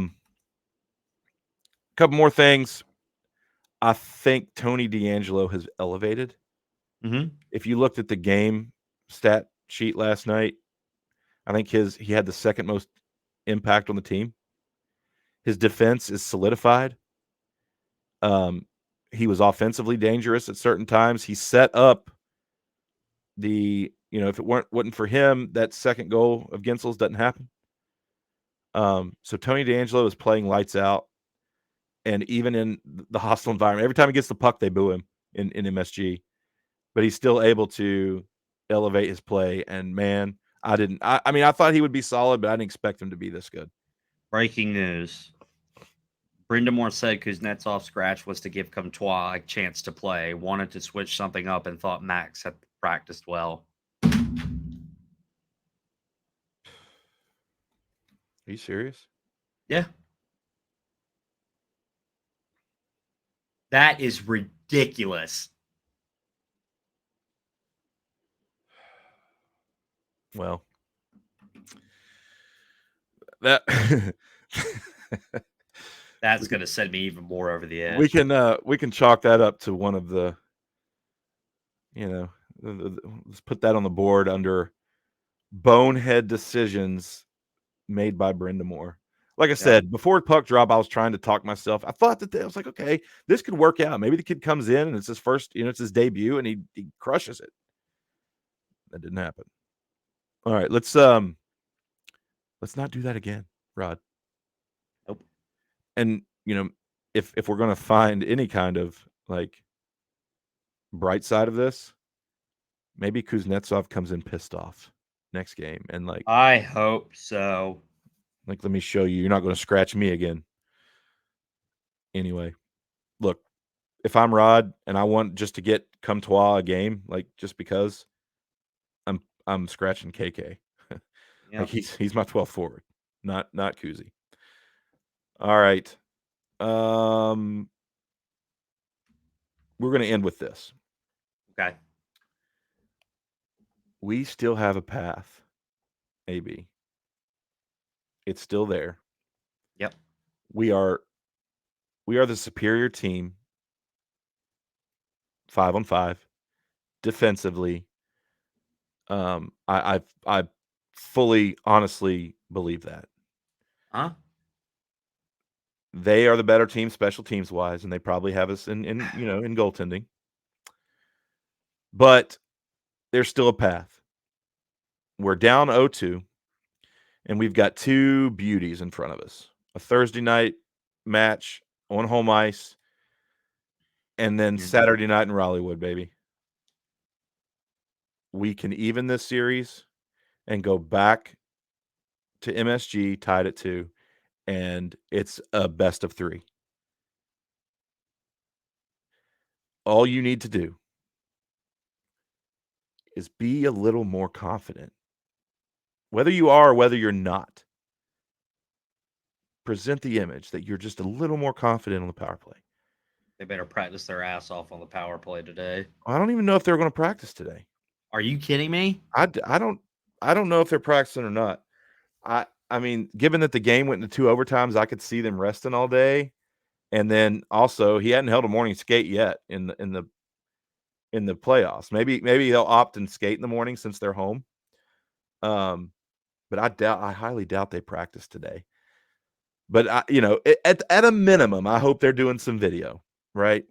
couple more things. I think Tony DeAngelo has elevated. Mm-hmm. If you looked at the game stat sheet last night, I think he had the second most impact on the team. His defense is solidified. He was offensively dangerous at certain times. He set up if it wasn't for him, that second goal of Ginsel's doesn't happen. So Tony DeAngelo is playing lights out, and even in the hostile environment, every time he gets the puck, they boo him in MSG, but he's still able to elevate his play. And man, I mean, I thought he would be solid, but I didn't expect him to be this good. Breaking news. Brindamore said Kuznetsov's scratch was to give Comtois a chance to play, wanted to switch something up, and thought Max had practiced well. Are you serious? Yeah. That is ridiculous. Well, that That's going to send me even more over the edge. we can chalk that up to one of the, let's put that on the board under bonehead decisions made by Brindamore. Like I said, before puck drop, I was trying to talk myself. I thought that I was like, okay, this could work out. Maybe the kid comes in and it's his first, it's his debut and he crushes it. That didn't happen. All right, let's not do that again, Rod. Nope. And if we're gonna find any kind of like bright side of this, maybe Kuznetsov comes in pissed off next game and like, I hope so. Like, let me show you. You're not going to scratch me again. Anyway, look, if I'm Rod and I want just to get Comtois a game, like just because, I'm scratching KK. Yeah. Like he's my 12th forward, not Kuzi. All right. We're going to end with this. Okay. We still have a path, AB. It's still there. Yep. We are the superior team, 5-on-5, defensively. I fully, honestly believe that. Huh? They are the better team, special teams wise, and they probably have us in in goaltending. But there's still a path. We're down 0-2, and we've got two beauties in front of us: a Thursday night match on home ice, and then Saturday night in Raleighwood, baby. We can even this series and go back to MSG tied at 2, and it's a best of 3. All you need to do is be a little more confident. Whether you are or whether you're not, present the image that you're just a little more confident on the power play. They better practice their ass off on the power play today. I don't even know if they're going to practice today. Are you kidding me? I don't know if they're practicing or not. I mean, given that the game went into 2 overtimes, I could see them resting all day. And then also, he hadn't held a morning skate yet in the playoffs. Maybe they'll opt and skate in the morning since they're home. But I highly doubt they practice today. But at a minimum, I hope they're doing some video, right?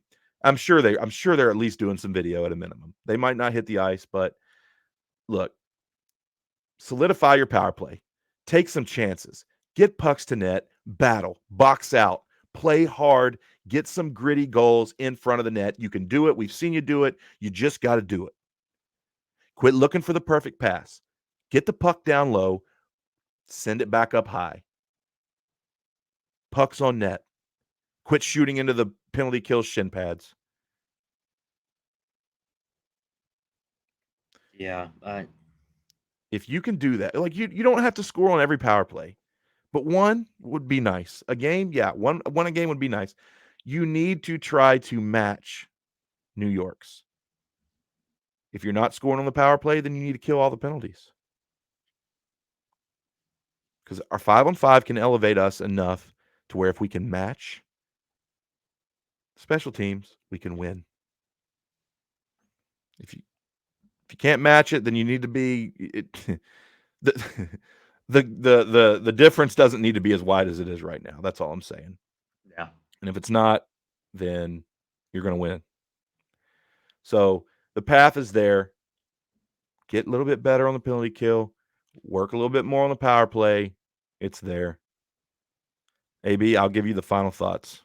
I'm sure they're at least doing some video at a minimum. They might not hit the ice, but look, solidify your power play. Take some chances. Get pucks to net, battle, box out, play hard, get some gritty goals in front of the net. You can do it. We've seen you do it. You just got to do it. Quit looking for the perfect pass. Get the puck down low, send it back up high. Pucks on net. Quit shooting into the penalty kill shin pads. Yeah. If you can do that, like you don't have to score on every power play, but one would be nice. A game, yeah, one a game would be nice. You need to try to match New York's. If you're not scoring on the power play, then you need to kill all the penalties. Because our 5-on-5 can elevate us enough to where if we can match special teams, we can win. If you can't match it, then you need to be the difference doesn't need to be as wide as it is right now. That's all I'm saying. Yeah. And if it's not, then you're going to win. So the path is there. Get a little bit better on the penalty kill. Work a little bit more on the power play. It's there. AB, I'll give you the final thoughts.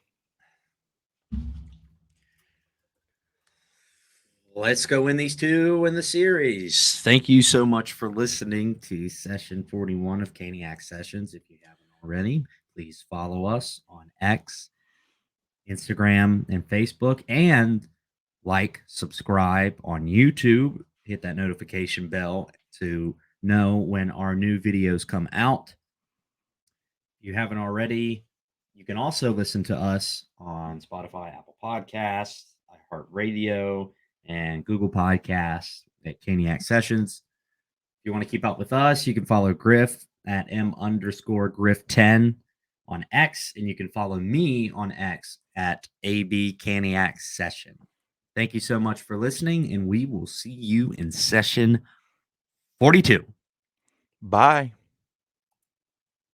Let's go win these 2 in the series. Thank you so much for listening to session 41 of Caniac Sessions. If you haven't already, please follow us on X, Instagram, and Facebook, and subscribe on YouTube. Hit that notification bell to know when our new videos come out. If you haven't already, you can also listen to us on Spotify, Apple Podcasts, iHeartRadio, and Google Podcasts at Caniac Sessions. If you want to keep up with us, you can follow Griff at M_Griff10 on X, and you can follow me on X at AB Caniac Session. Thank you so much for listening, and we will see you in session 42. Bye.